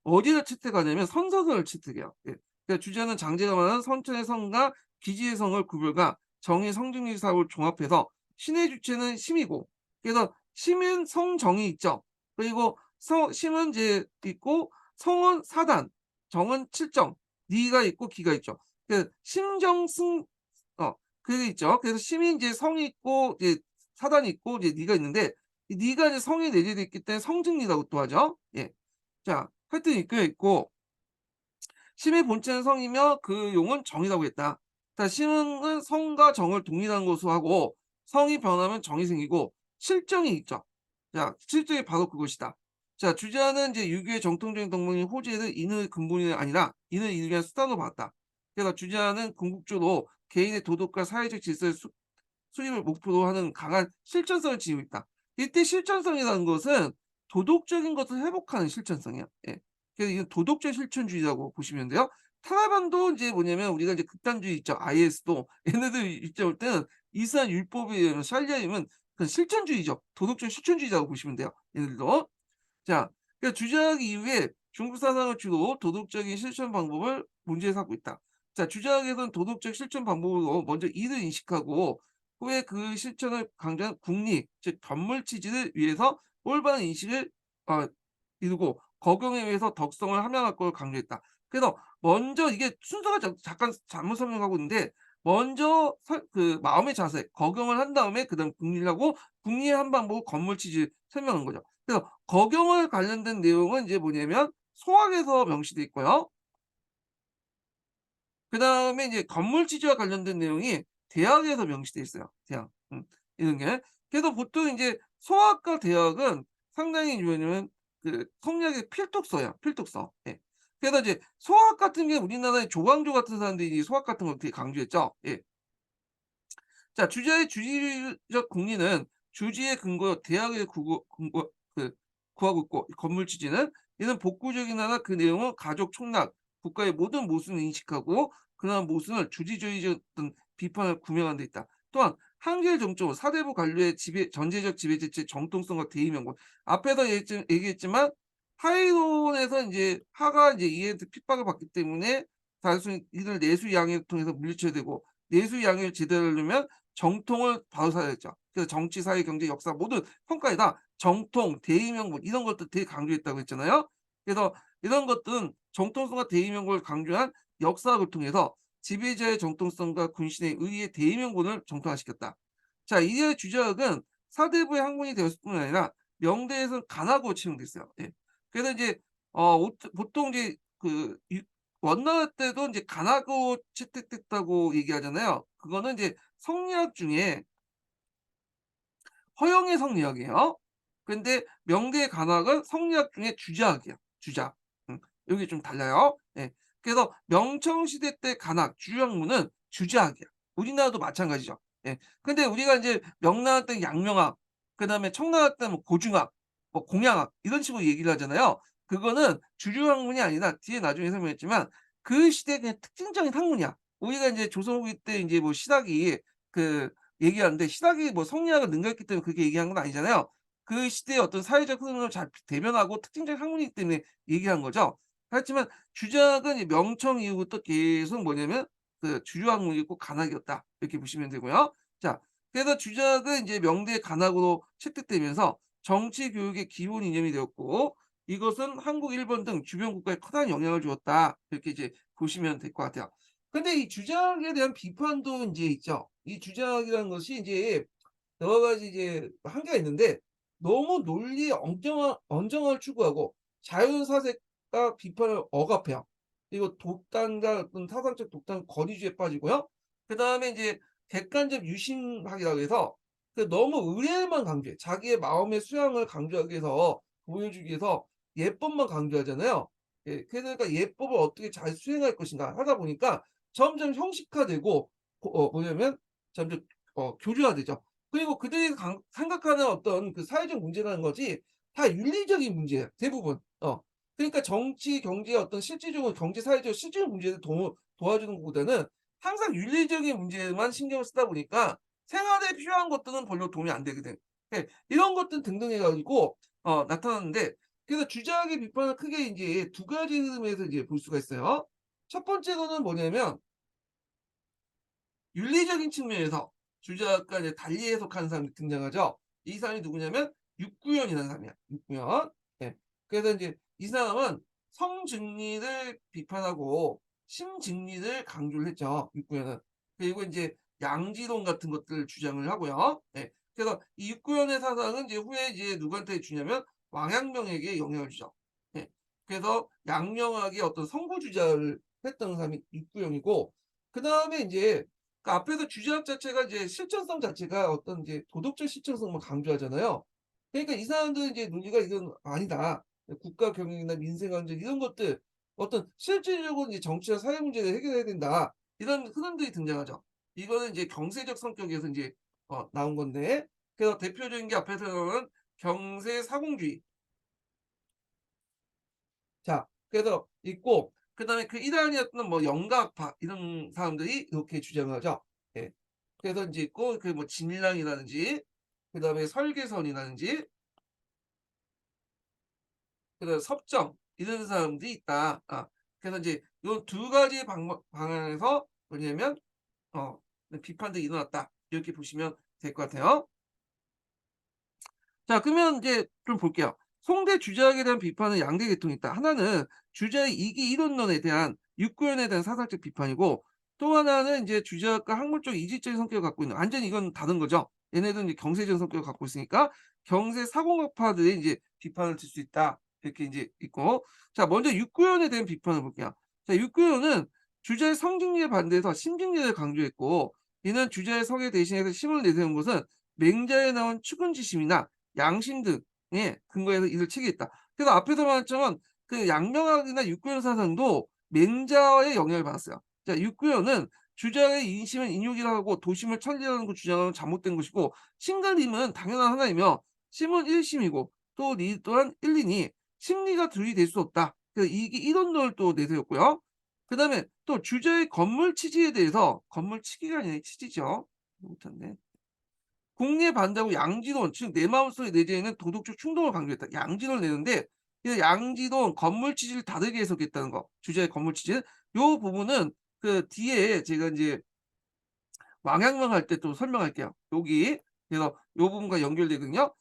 어디를 채택하냐면 선서설을 채택해요. 예. 주제는 장제가 말하는 선천의 성과 기지의 성을 구별과 정의 성중리 사업을 종합해서 신의 주체는 심이고, 그래서 심은 성정이 있죠. 그리고 심은 이제 있고 성은 사단, 정은 칠정, 니가 있고 기가 있죠. 심정승 그게 있죠. 그래서 심이 인제 성이 있고 이제 사단이 있고 이제 니가 있는데, 이 니가 이제 성이 내재돼 있기 때문에 성증리라고 또 하죠. 예. 자, 하여튼 이끌어 있고 심의 본체는 성이며 그 용은 정이라고 했다. 자, 심은 성과 정을 동일한 것으로 하고 성이 변하면 정이 생기고 실정이 있죠. 자, 실정이 바로 그것이다. 자, 주자는 이제 유교의 정통적인 덕목인 호재를 인의 근본이 아니라 인을 이루기 위한 수단으로 봤다. 그래서 주자는 궁극적으로 개인의 도덕과 사회적 질서의 수립을 목표로 하는 강한 실천성을 지니고 있다. 이때 실천성이라는 것은 도덕적인 것을 회복하는 실천성이야. 예. 그래서 이건 도덕적 실천주의라고 보시면 돼요. 타라반도 인제 뭐냐면 우리가 이제 극단주의 있죠. IS도 얘네들 입장 볼 때는 이슬람 율법이면 샤리아이면 그 실천주의죠. 도덕적 실천주의라고 보시면 돼요, 얘네들도. 자, 주저하기 이후에 중국 사상을 주로 도덕적인 실천 방법을 문제에 삼고 있다. 자, 주저하기에서는 도덕적 실천 방법으로 먼저 이를 인식하고 후에 그 실천을 강조한 국리, 즉 견물 취지를 위해서 올바른 인식을 어 이루고 거경에 의해서 덕성을 함양할 걸 강조했다. 그래서 먼저 이게 순서가 잠깐 잘못 설명하고 있는데, 먼저 그 마음의 자세, 거경을 한 다음에 그다음 국리를 하고 국리의 한 방법 건물치지 설명한 거죠. 그래서 거경을 관련된 내용은 이제 뭐냐면 소학에서 명시돼 있고요. 그다음에 이제 건물 취지와 관련된 내용이 대학에서 명시돼 있어요, 대학. 이런 게. 그래서 보통 인제 소학과 대학은 상당히 뭐냐면 그 성리학의 필독서예요, 필독서. 예. 그래서 이제 소학 같은 게 우리나라의 조광조 같은 사람들이 이 소학 같은 걸 되게 강조했죠. 예. 자, 주제의 주지적 국리는 주지의 근거 대학의 국어 근거 구하고 있고 건물 취지는 이는 복구적이나 그 내용은 가족 총락, 국가의 모든 모순을 인식하고 그러한 모순을 주지주의적 어떤 비판을 구명한 데 있다. 또한 한계를 정점으로 사대부 관료의 지배 전제적 지배체제 정통성과 대의 명분. 앞에서 얘기했지만 하이론에서 인제 하가 인제 이해한테 핍박을 받기 때문에 단순히 이들 내수 양해를 통해서 물리쳐야 되고 내수 양해를 제대로 하려면 정통을 바로 살아야죠. 그래서 정치, 사회, 경제, 역사 모든 평가에 다 정통, 대의명분 이런 것들 되게 강조했다고 했잖아요. 그래서 이런 것들은 정통성과 대의명분을 강조한 역사학을 통해서 지배자의 정통성과 군신의 의의 대의명분을 정통화시켰다. 자, 이의 주저학은 사대부의 학문이 되었을 뿐 아니라 명대에서는 간학으로 채용됐어요. 예. 그래서 이제 보통 이제 그 원나라 때도 이제 간학으로 채택됐다고 얘기하잖아요. 그거는 이제 성리학 중에 허영의 성리학이에요. 근데 명대의 간학은 성리학 중에 주자학이에요. 주자학. 요게 좀 달라요. 예. 그래서 명청시대 때 간학, 주학문은 주자학이야. 우리나라도 마찬가지죠. 예. 근데 우리가 인제 명나라 때 양명학, 그다음에 청나라 때 뭐 고중학, 뭐 공양학 이런 식으로 얘기를 하잖아요. 그거는 주류 학문이 아니라 뒤에 나중에 설명했지만 그 시대의 그냥 특징적인 학문이야. 우리가 인제 조선 후기 때 인제 뭐 신학이 그 얘기하는데 신학이 뭐 성리학을 능가했기 때문에 그렇게 얘기한 건 아니잖아요. 그 시대의 어떤 사회적 흐름을 잘 대변하고 특징적인 학문이기 때문에 얘기한 거죠. 하지만 주작은 이 명청 이후부터 계속 뭐냐면 그 주류 학문이고 간학이었다. 이렇게 보시면 되고요. 자, 그래서 주작은 인제 명대의 간학으로 채택되면서 정치 교육의 기본 이념이 되었고 이것은 한국, 일본 등 주변 국가에 커다란 영향을 주었다. 이렇게 이제 보시면 될 것 같아요. 근데 이 주작에 대한 비판도 인제 있죠. 이 주작이라는 것이 인제 여러 가지 이제 한계가 있는데 너무 논리의 엄정함을 추구하고 자연사색과 비판을 억압해요. 그리고 독단과 어떤 사상적 독단 권위주의에 빠지고요. 그다음에 이제 객관적 유심학이라고 해서 그 너무 의례만 강조해. 자기의 마음의 수양을 강조하기 위해서 보여주기 위해서 예법만 강조하잖아요. 예, 그러니까 예법을 어떻게 잘 수행할 것인가 하다 보니까 점점 형식화되고 뭐냐면 점점 교류화되죠. 그리고 그들이 생각하는 어떤 그 사회적 문제라는 것이 다 윤리적인 문제예요, 대부분. 그러니까 정치, 경제의 어떤 실질적인 경제, 사회적 실질 문제를 도와주는 것보다는 항상 윤리적인 문제에만 신경을 쓰다 보니까 생활에 필요한 것들은 별로 도움이 안 되거든. 예. 이런 것들 등등 해 가지고 나타나는데 그래서 주작의 비판을 크게 인제 두 가지 흐름에서 이제 볼 수가 있어요. 첫 번째로는 뭐냐면 윤리적인 측면에서 주작과 이제 달리 해석하는 사람이 등장하죠. 이 사람이 누구냐면 육구현이라는 사람이야. 육구현. 예. 그래서 인제 이 사람은 성증리를 비판하고 심증리를 강조를 했죠, 육구현은. 그리고 인제 양지론 같은 것들을 주장을 하고요. 예. 그래서 이 육구현의 사상은 이제 후에 이제 누구한테 주냐면 왕양명에게 영향을 주죠. 예. 그래서 양명학의 어떤 선구 주자를 했던 사람이 육구현이고 그다음에 인제 그 앞에서 주제학 자체가 이제 실천성 자체가 어떤 이제 도덕적 실천성만 강조하잖아요. 그러니까 이 사람들은 이제 논리가 이건 아니다. 국가 경영이나 민생 안전 이런 것들 어떤 실질적으로 이제 정치와 사회 문제를 해결해야 된다. 이런 흐름들이 등장하죠. 이거는 이제 경세적 성격에서 인제 나온 건데 그래서 대표적인 게 앞에서 나오는 경세 사공주의. 자, 그래서 있고 그다음에 그 이단이었던 뭐 영가파 이런 사람들이 이렇게 주장을 하죠. 예. 그래서 인제 있고 그 뭐 진랑이라든지 그다음에 설계선이라든지 그다음에 섭정 이런 사람들이 있다. 그래서 인제 요 두 가지 방향에서 뭐냐면 어 비판들이 일어났다. 이렇게 보시면 될 것 같아요. 자, 그러면 이제 좀 볼게요. 송대 주작에 대한 비판은 양대 계통이 있다. 하나는 주자의 이기 이론론에 대한 육구현에 대한 사상적 비판이고 또 하나는 이제 주자학과 학문적 이질적인 성격을 갖고 있는 완전히 이건 다른 거죠. 얘네들은 이제 경세적인 성격을 갖고 있으니까 경세 사공학파들이 이제 비판을 들 수 있다. 이렇게 이제 있고 자 먼저 육구현에 대한 비판을 볼게요. 자 육구현은 주자의 성직리에 반대해서 심직리를 강조했고 이는 주자의 성에 대신해서 심을 내세운 것은 맹자에 나온 추근지심이나 양심 등에 근거해서 이를 체계했다. 그래서 앞에서 말했지만 그 양명학이나 육구현 사상도 맹자의 영향을 받았어요. 자 육구현은 주자의 인심은 인욕이라 하고 도심을 천리라는 걸 주장하면 잘못된 것이고 신과 림은 당연한 하나이며 심은 일심이고 또 리 또한 일리니 심리가 둘이 될 수 없다. 그래서 이게 이론을 또 내세웠고요. 그다음에 또 주자의 건물치지에 대해서 건물치기가 아니라 치지죠. 못했네. 공리에 반대하고 양지론 즉 내 마음속에 내재해 있는 도덕적 충동을 강조했다. 양지론을 내는데 이 양지론 건물치지를 다르게 해석했다는 거. 주자의 건물치지 요 부분은 그 뒤에 제가 인제 왕양명 할 때 또 설명할게요. 여기 그래서 요 부분과 연결되거든요.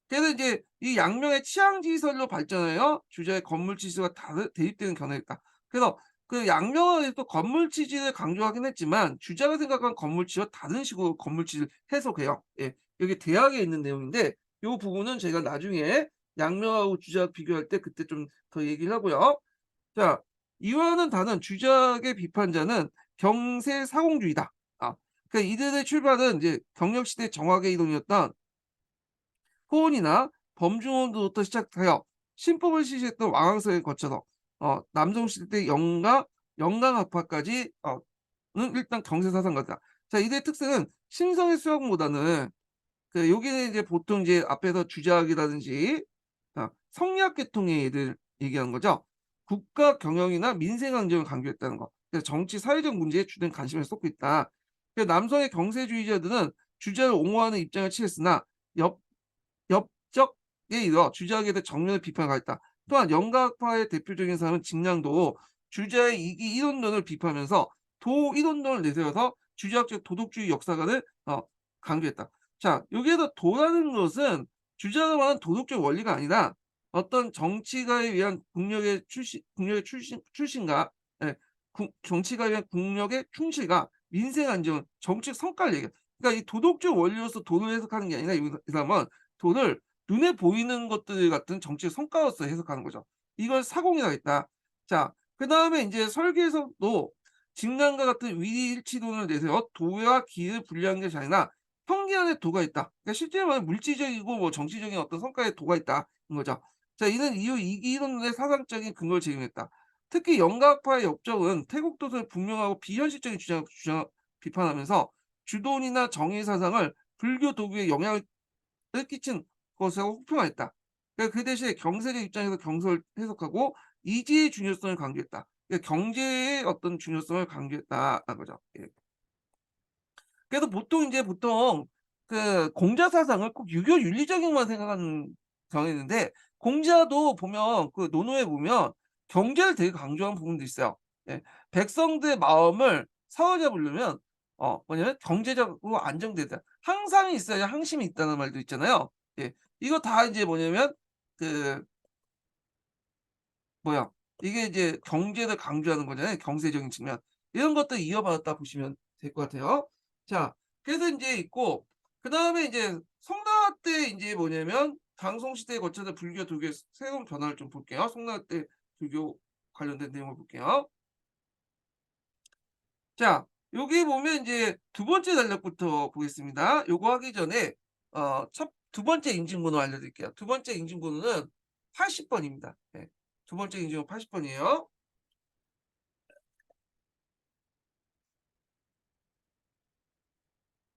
그래서 이제 이 양명의 치양지설로 발전하여 주자의 건물치지와 대립되는 견해였다. 그래서 그 양명은 또 건물치지를 강조하긴 했지만 주자가 생각한 건물치와 다른 식으로 건물치를 해석해요. 예. 여기 대학에 있는 내용인데 요 부분은 제가 나중에 양명하고 주작 비교할 때 그때 좀 더 얘기를 하고요. 자 이와는 다른 주작의 비판자는 경세사공주의다. 그러니까 이들의 출발은 이제 경력시대 정학의 이론이었던 호언이나 범중언으로부터 시작하여 신법을 실시했던 왕왕서에 거쳐서 남종시대 영강학파까지 는 일단 경세사상가다. 자 이들의 특성은 신성의 수학보다는 그 여기는 이제 보통 이제 앞에서 주작이라든지 성리학 계통의 애들 얘기하는 거죠. 국가 경영이나 민생 안정을 강조했다는 거. 그래서 정치 사회적 문제에 주된 관심을 쏟고 있다. 남성의 경세주의자들은 주자를 옹호하는 입장을 취했으나 엽 엽적에 이르러 주자학에 대해 정면을 비판하였다. 또한 영가학파의 대표적인 사람은 직량도 주자의 이기 이론론을 비판하면서 도 이론론을 내세워서 주자학적 도덕주의 역사관을 강조했다. 자 여기에서 도라는 것은 주자가 말하는 도덕적 원리가 아니라 어떤 정치가에 의한 국력의 출신과 예 정치가에 의한 국력의 충실과 민생 안정, 정책 성과를 얘기해요. 그러니까 이 도덕적 원리로서 도를 해석하는 게 아니라 이 사람은 도를 눈에 보이는 것들 같은 정치의 성과로서 해석하는 거죠. 이걸 사공이라고 했다. 자 그다음에 인제 설계에서도 직량과 같은 위일치론을 내세워 도와 기를 분리하는 것이 아니라 형계 안에 도가 있다. 그러니까 실제로 말하면 물질적이고 뭐 정치적인 어떤 성과에 도가 있다는 거죠. 자 이는 이후 이 이론의 사상적인 근거를 제공했다. 특히 영가학파의 역적은 태국도를 분명하고 비현실적인 주장 비판하면서 주돈이나 정의 사상을 불교 도구에 영향을 끼친 것이라고 혹평하였다. 그러니까 그 대신에 경세적 입장에서 경서를 해석하고 이지의 중요성을 강조했다. 그러니까 경제의 어떤 중요성을 강조했다라는 거죠. 예. 그래서 보통 그 공자 사상을 꼭 유교 윤리적인 것만 생각하는 경향이 있는데 공자도 보면 그 논어에 보면 경제를 되게 강조한 부분도 있어요. 예. 백성들의 마음을 사로잡으려면 뭐냐면 경제적으로 안정되다. 항상이 있어야 항심이 있다는 말도 있잖아요. 예. 이거 다 이제 뭐냐면 그 뭐야 이게 이제 경제를 강조하는 거잖아요, 경제적인 측면. 이런 것들 이어받았다 보시면 될 것 같아요. 자 그래서 인제 있고 그다음에 이제 송나라 때 인제 뭐냐면 강송 시대에 거쳐서 불교, 도교의 새로운 변화를 좀 볼게요. 송나라 때 불교 관련된 내용을 볼게요. 자 여기 보면 인제 두 번째 단락부터 보겠습니다. 요거 하기 전에 첫 두 번째 인증번호 알려드릴게요. 두 번째 인증번호는 80 번입니다. 예. 두 번째 인증번호 80 번이에요.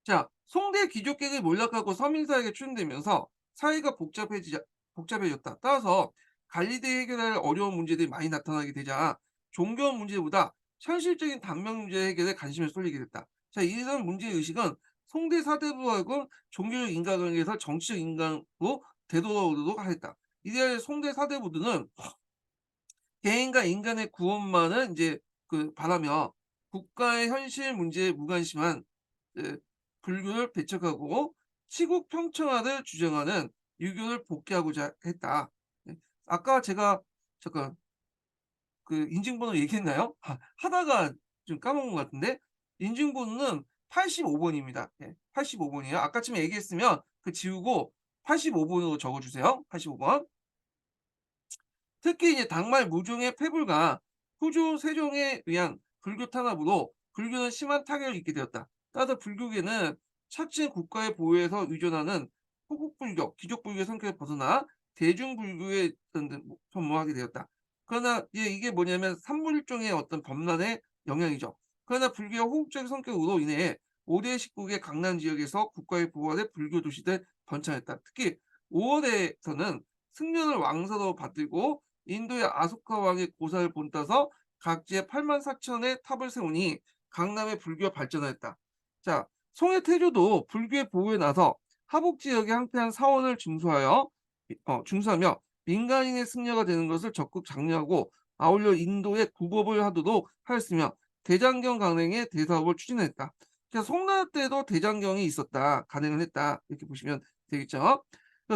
자, 송대 귀족계가 몰락하고 서민사회가 추진되면서 사회가 복잡해졌다. 따라서 관리대 해결할 어려운 문제들이 많이 나타나게 되자 종교 문제보다 현실적인 단면 문제 해결에 관심을 쏠리게 됐다. 자, 이런 문제 의식은 송대 사대부하고 종교적 인간관계에서 정치적 인간으로 되돌아오도록 하였다. 이래 송대 사대부들은 개인과 인간의 구원만을 이제 그 바라며 국가의 현실 문제에 무관심한 그 불교를 배척하고 치국 평등화를 주장하는 유교를 복귀하고자 했다. 네. 아까 제가 잠깐 그 인증번호 얘기했나요? 하다가 좀 까먹은 것 같은데 인증번호는 85 번입니다. 예. 85 번이에요. 아까쯤에 얘기했으면 그 지우고 85 번으로 적어 주세요. 85 번. 특히 이제 당말 무종의 패불과 후조 세종에 의한 불교 탄압으로 불교는 심한 타격을 입게 되었다. 따라서 불교계는 차츰 국가의 보호에서 의존하는 호국불교, 귀족불교의 성격을 벗어나 대중불교에 전무하게 되었다. 그러나 이게 뭐냐면 산물종의 어떤 범람의 영향이죠. 그러나 불교의 호국적인 성격으로 인해 5대 19개 강남 지역에서 국가의 보호 아래 불교 도시들 번창했다. 특히 5월에서는 승려를 왕서로 받들고 인도의 아소카 왕의 고사를 본따서 각지에 84,000의 탑을 세우니 강남의 불교가 발전하였다. 자, 송해 태조도 불교의 보호에 나서 하북 지역의 항폐한 사원을 중수하며 민간인의 승려가 되는 것을 적극 장려하고 아울러 인도에 구법을 하도록 하였으며 대장경 강행의 대사업을 추진했다. 그래서 송나라 때도 대장경이 있었다, 간행을 했다 이렇게 보시면 되겠죠.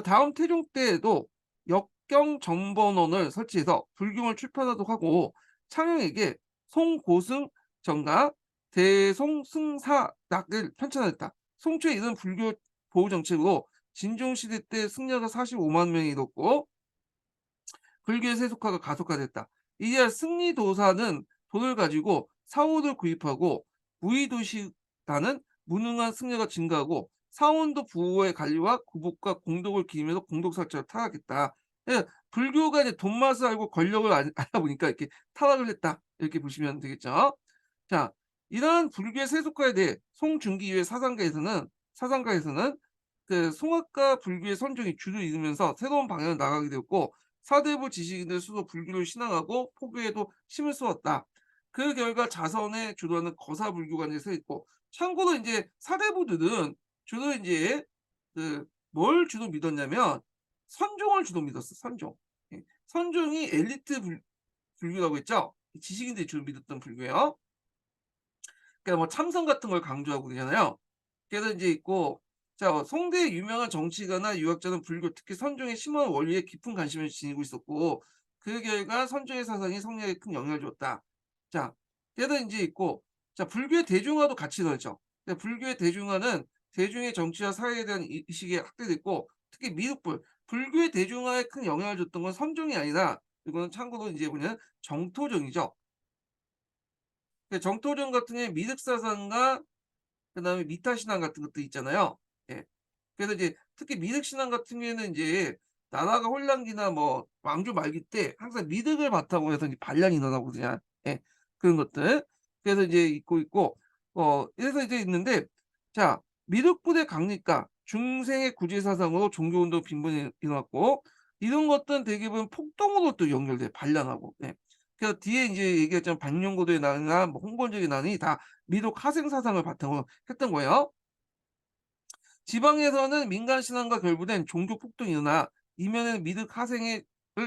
다음 태종 때에도 역경정번원을 설치해서 불경을 출판하도록 하고 창영에게 송고승 정가 대송승사락을 편찬했다. 송초에 이런 불교 보호 정책으로 진종시대 때 승려가 45만 명이 이뤘고 불교의 세속화가 가속화됐다. 이제 승리도사는 돈을 가지고 사원을 구입하고 무의도시다는 무능한 승려가 증가하고 사원도 부호의 관리와 구복과 공덕을 기리면서 공덕사찰을 타락했다. 예, 불교가 이제 돈 맛을 알고 권력을 알아보니까 이렇게 타락을 했다. 이렇게 보시면 되겠죠. 자, 이러한 불교의 세속화에 대해 송중기 이후의 사상가에서는 그 송학과 불교의 선종이 주를 이루면서 새로운 방향을 나가게 되었고 사대부 지식인들 수도 불교를 신앙하고 포교에도 힘을 쏟았다. 그 결과 자선에 주도하는 거사불교가 이제 서있고 참고로 이제 사대부들은 주로 이제 그 뭘 주로 믿었냐면 선종을 주로 믿었어. 선종. 예. 선종이 엘리트 불교라고 했죠. 지식인들이 주로 믿었던 불교예요. 그러니까 뭐 참선 같은 걸 강조하고 그러잖아요. 그래서 이제 있고 자 송대의 유명한 정치가나 유학자는 불교 특히 선종의 심오한 원리에 깊은 관심을 지니고 있었고 그 결과 선종의 사상이 성리학에 큰 영향을 줬다. 자 그래서 이제 있고 자 불교의 대중화도 같이 넣었죠. 불교의 대중화는 대중의 정치와 사회에 대한 의식이 확대됐고 특히 미륵불 불교의 대중화에 큰 영향을 줬던 건 선종이 아니라 이거는 참고로 이제 뭐냐면 정토정이죠. 정토정 같은 경우에 미륵사상과 그다음에 미타신앙 같은 것도 있잖아요. 예. 그래서 이제 특히 미륵신앙 같은 경우에는 이제 나라가 혼란기나 뭐 왕조 말기 때 항상 미륵을 바탕으로 해서 이제 반란이 일어나거든요. 예. 그런 것들. 그래서 이제 있고 이래서 이제 있는데 자 미륵불의 강립과 중생의 구제 사상으로 종교운동 빈번히 일어났고 이런 것들은 대개 보면 폭동으로 또 연결돼 반란하고. 예. 그래서 뒤에 이제 얘기했지만 반영고도의 난이나 뭐 홍건적의 난이 다 미륵 하생 사상을 바탕으로 했던 거예요. 지방에서는 민간 신앙과 결부된 종교 폭동이 일어나 이면에는 미륵 하생을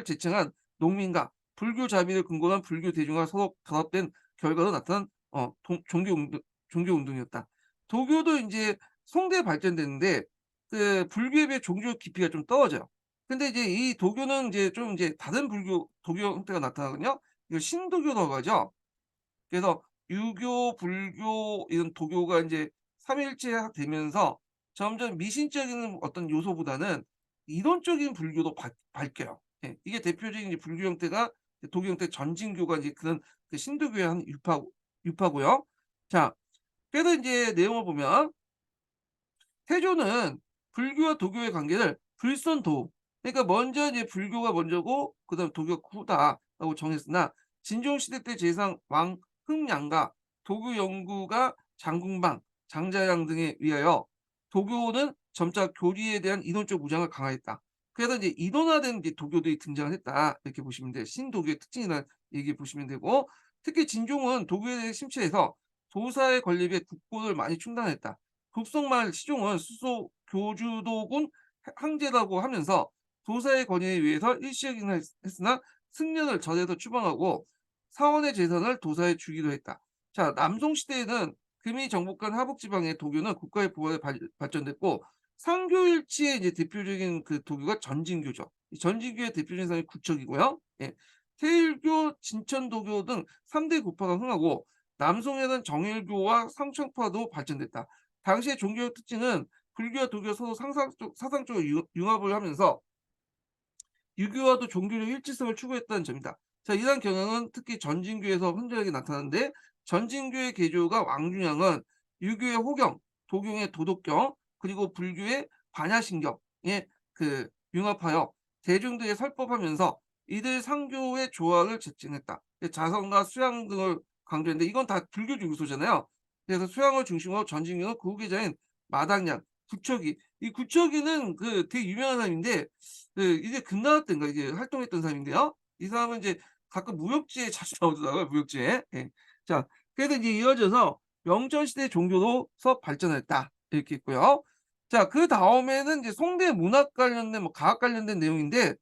제청한 농민과 불교 자비를 근거한 불교 대중과 서로 결합된 결과로 나타난 종교 운동이었다. 도교도 이제 송대에 발전됐는데 그 불교에 비해 종교 깊이가 좀 떨어져요. 근데 이제 이 도교는 이제 좀 이제 다른 도교 형태가 나타나거든요. 이걸 신도교라고 하죠. 그래서 유교, 불교 이런 도교가 인제 삼위일체되면서 점점 미신적인 어떤 요소보다는 이론적인 불교로 바뀌어요. 예. 이게 대표적인 이제 불교 형태가 도교 형태 전진교가 이제 그런 그 신도교의 한 유파고요. 자, 그래서 인제 내용을 보면 태조는 불교와 도교의 관계를 불선도 그러니까 먼저 이제 불교가 먼저고 그다음에 도교가 후다라고 정했으나 진종시대 때 제상 왕 흥량과 도교 연구가 장궁방, 장자양 등에 의하여 도교는 점차 교리에 대한 이론적 무장을 강화했다. 그래서 이제 이론화된 이제 도교들이 등장을 했다. 이렇게 보시면 돼요. 신도교의 특징이라는 얘기 보시면 되고 특히 진종은 도교에 대해 심취해서 도사의 건립에 국고를 많이 충당했다. 북송말 시종은 수소 교주도군 항제라고 하면서 도사의 권위에 의해서 일시이긴 했으나 승려를 절에서 추방하고 사원의 재산을 도사에 주기도 했다. 자, 남송 시대에는 금이 정복한 하북 지방의 도교는 국가의 보호에 발전됐고 상교일치의 이제 대표적인 그 도교가 전진교죠. 이 전진교의 대표적인 사람이 구척이고요. 예. 태일교, 진천도교 등 3대 구파가 흥하고 남송에는 정일교와 상층파도 발전됐다. 당시의 종교적 특징은 불교와 도교가 서로 사상적으로 융합을 하면서 유교와도 종교적 일치성을 추구했다는 점이다. 자, 이러한 경향은 특히 전진교에서 현저하게 나타나는데, 전진교의 개조가 왕중양은 유교의 호경, 도경의 도덕경, 그리고 불교의 반야신경에 융합하여 대중들에게 설법하면서 이들 상교의 조화를 촉진했다. 자성과 수양 등을 강조했는데 이건 다 불교적 요소잖아요. 그래서 수양을 중심으로 전진교는 그 후계자인 마당량, 구척이, 이 구척이는 되게 유명한 사람인데 이제 금나라 때인가 이제 활동했던 사람인데요. 이 사람은 이제 가끔 무협지에 자주 나오더라고요, 무협지에. 예. 자, 그래서 이제 이어져서 명천 시대 종교로서 발전했다. 이렇게 있고요. 자, 그다음에는 이제 송대 문학 관련된 뭐 과학 관련된 내용인데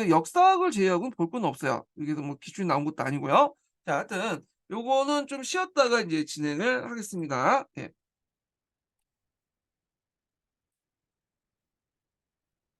역사학을 제외하고는 볼 건 없어요. 여기서 뭐 기준이 나온 것도 아니고요. 자, 하여튼 요거는 좀 쉬었다가 이제 진행을 하겠습니다. 예.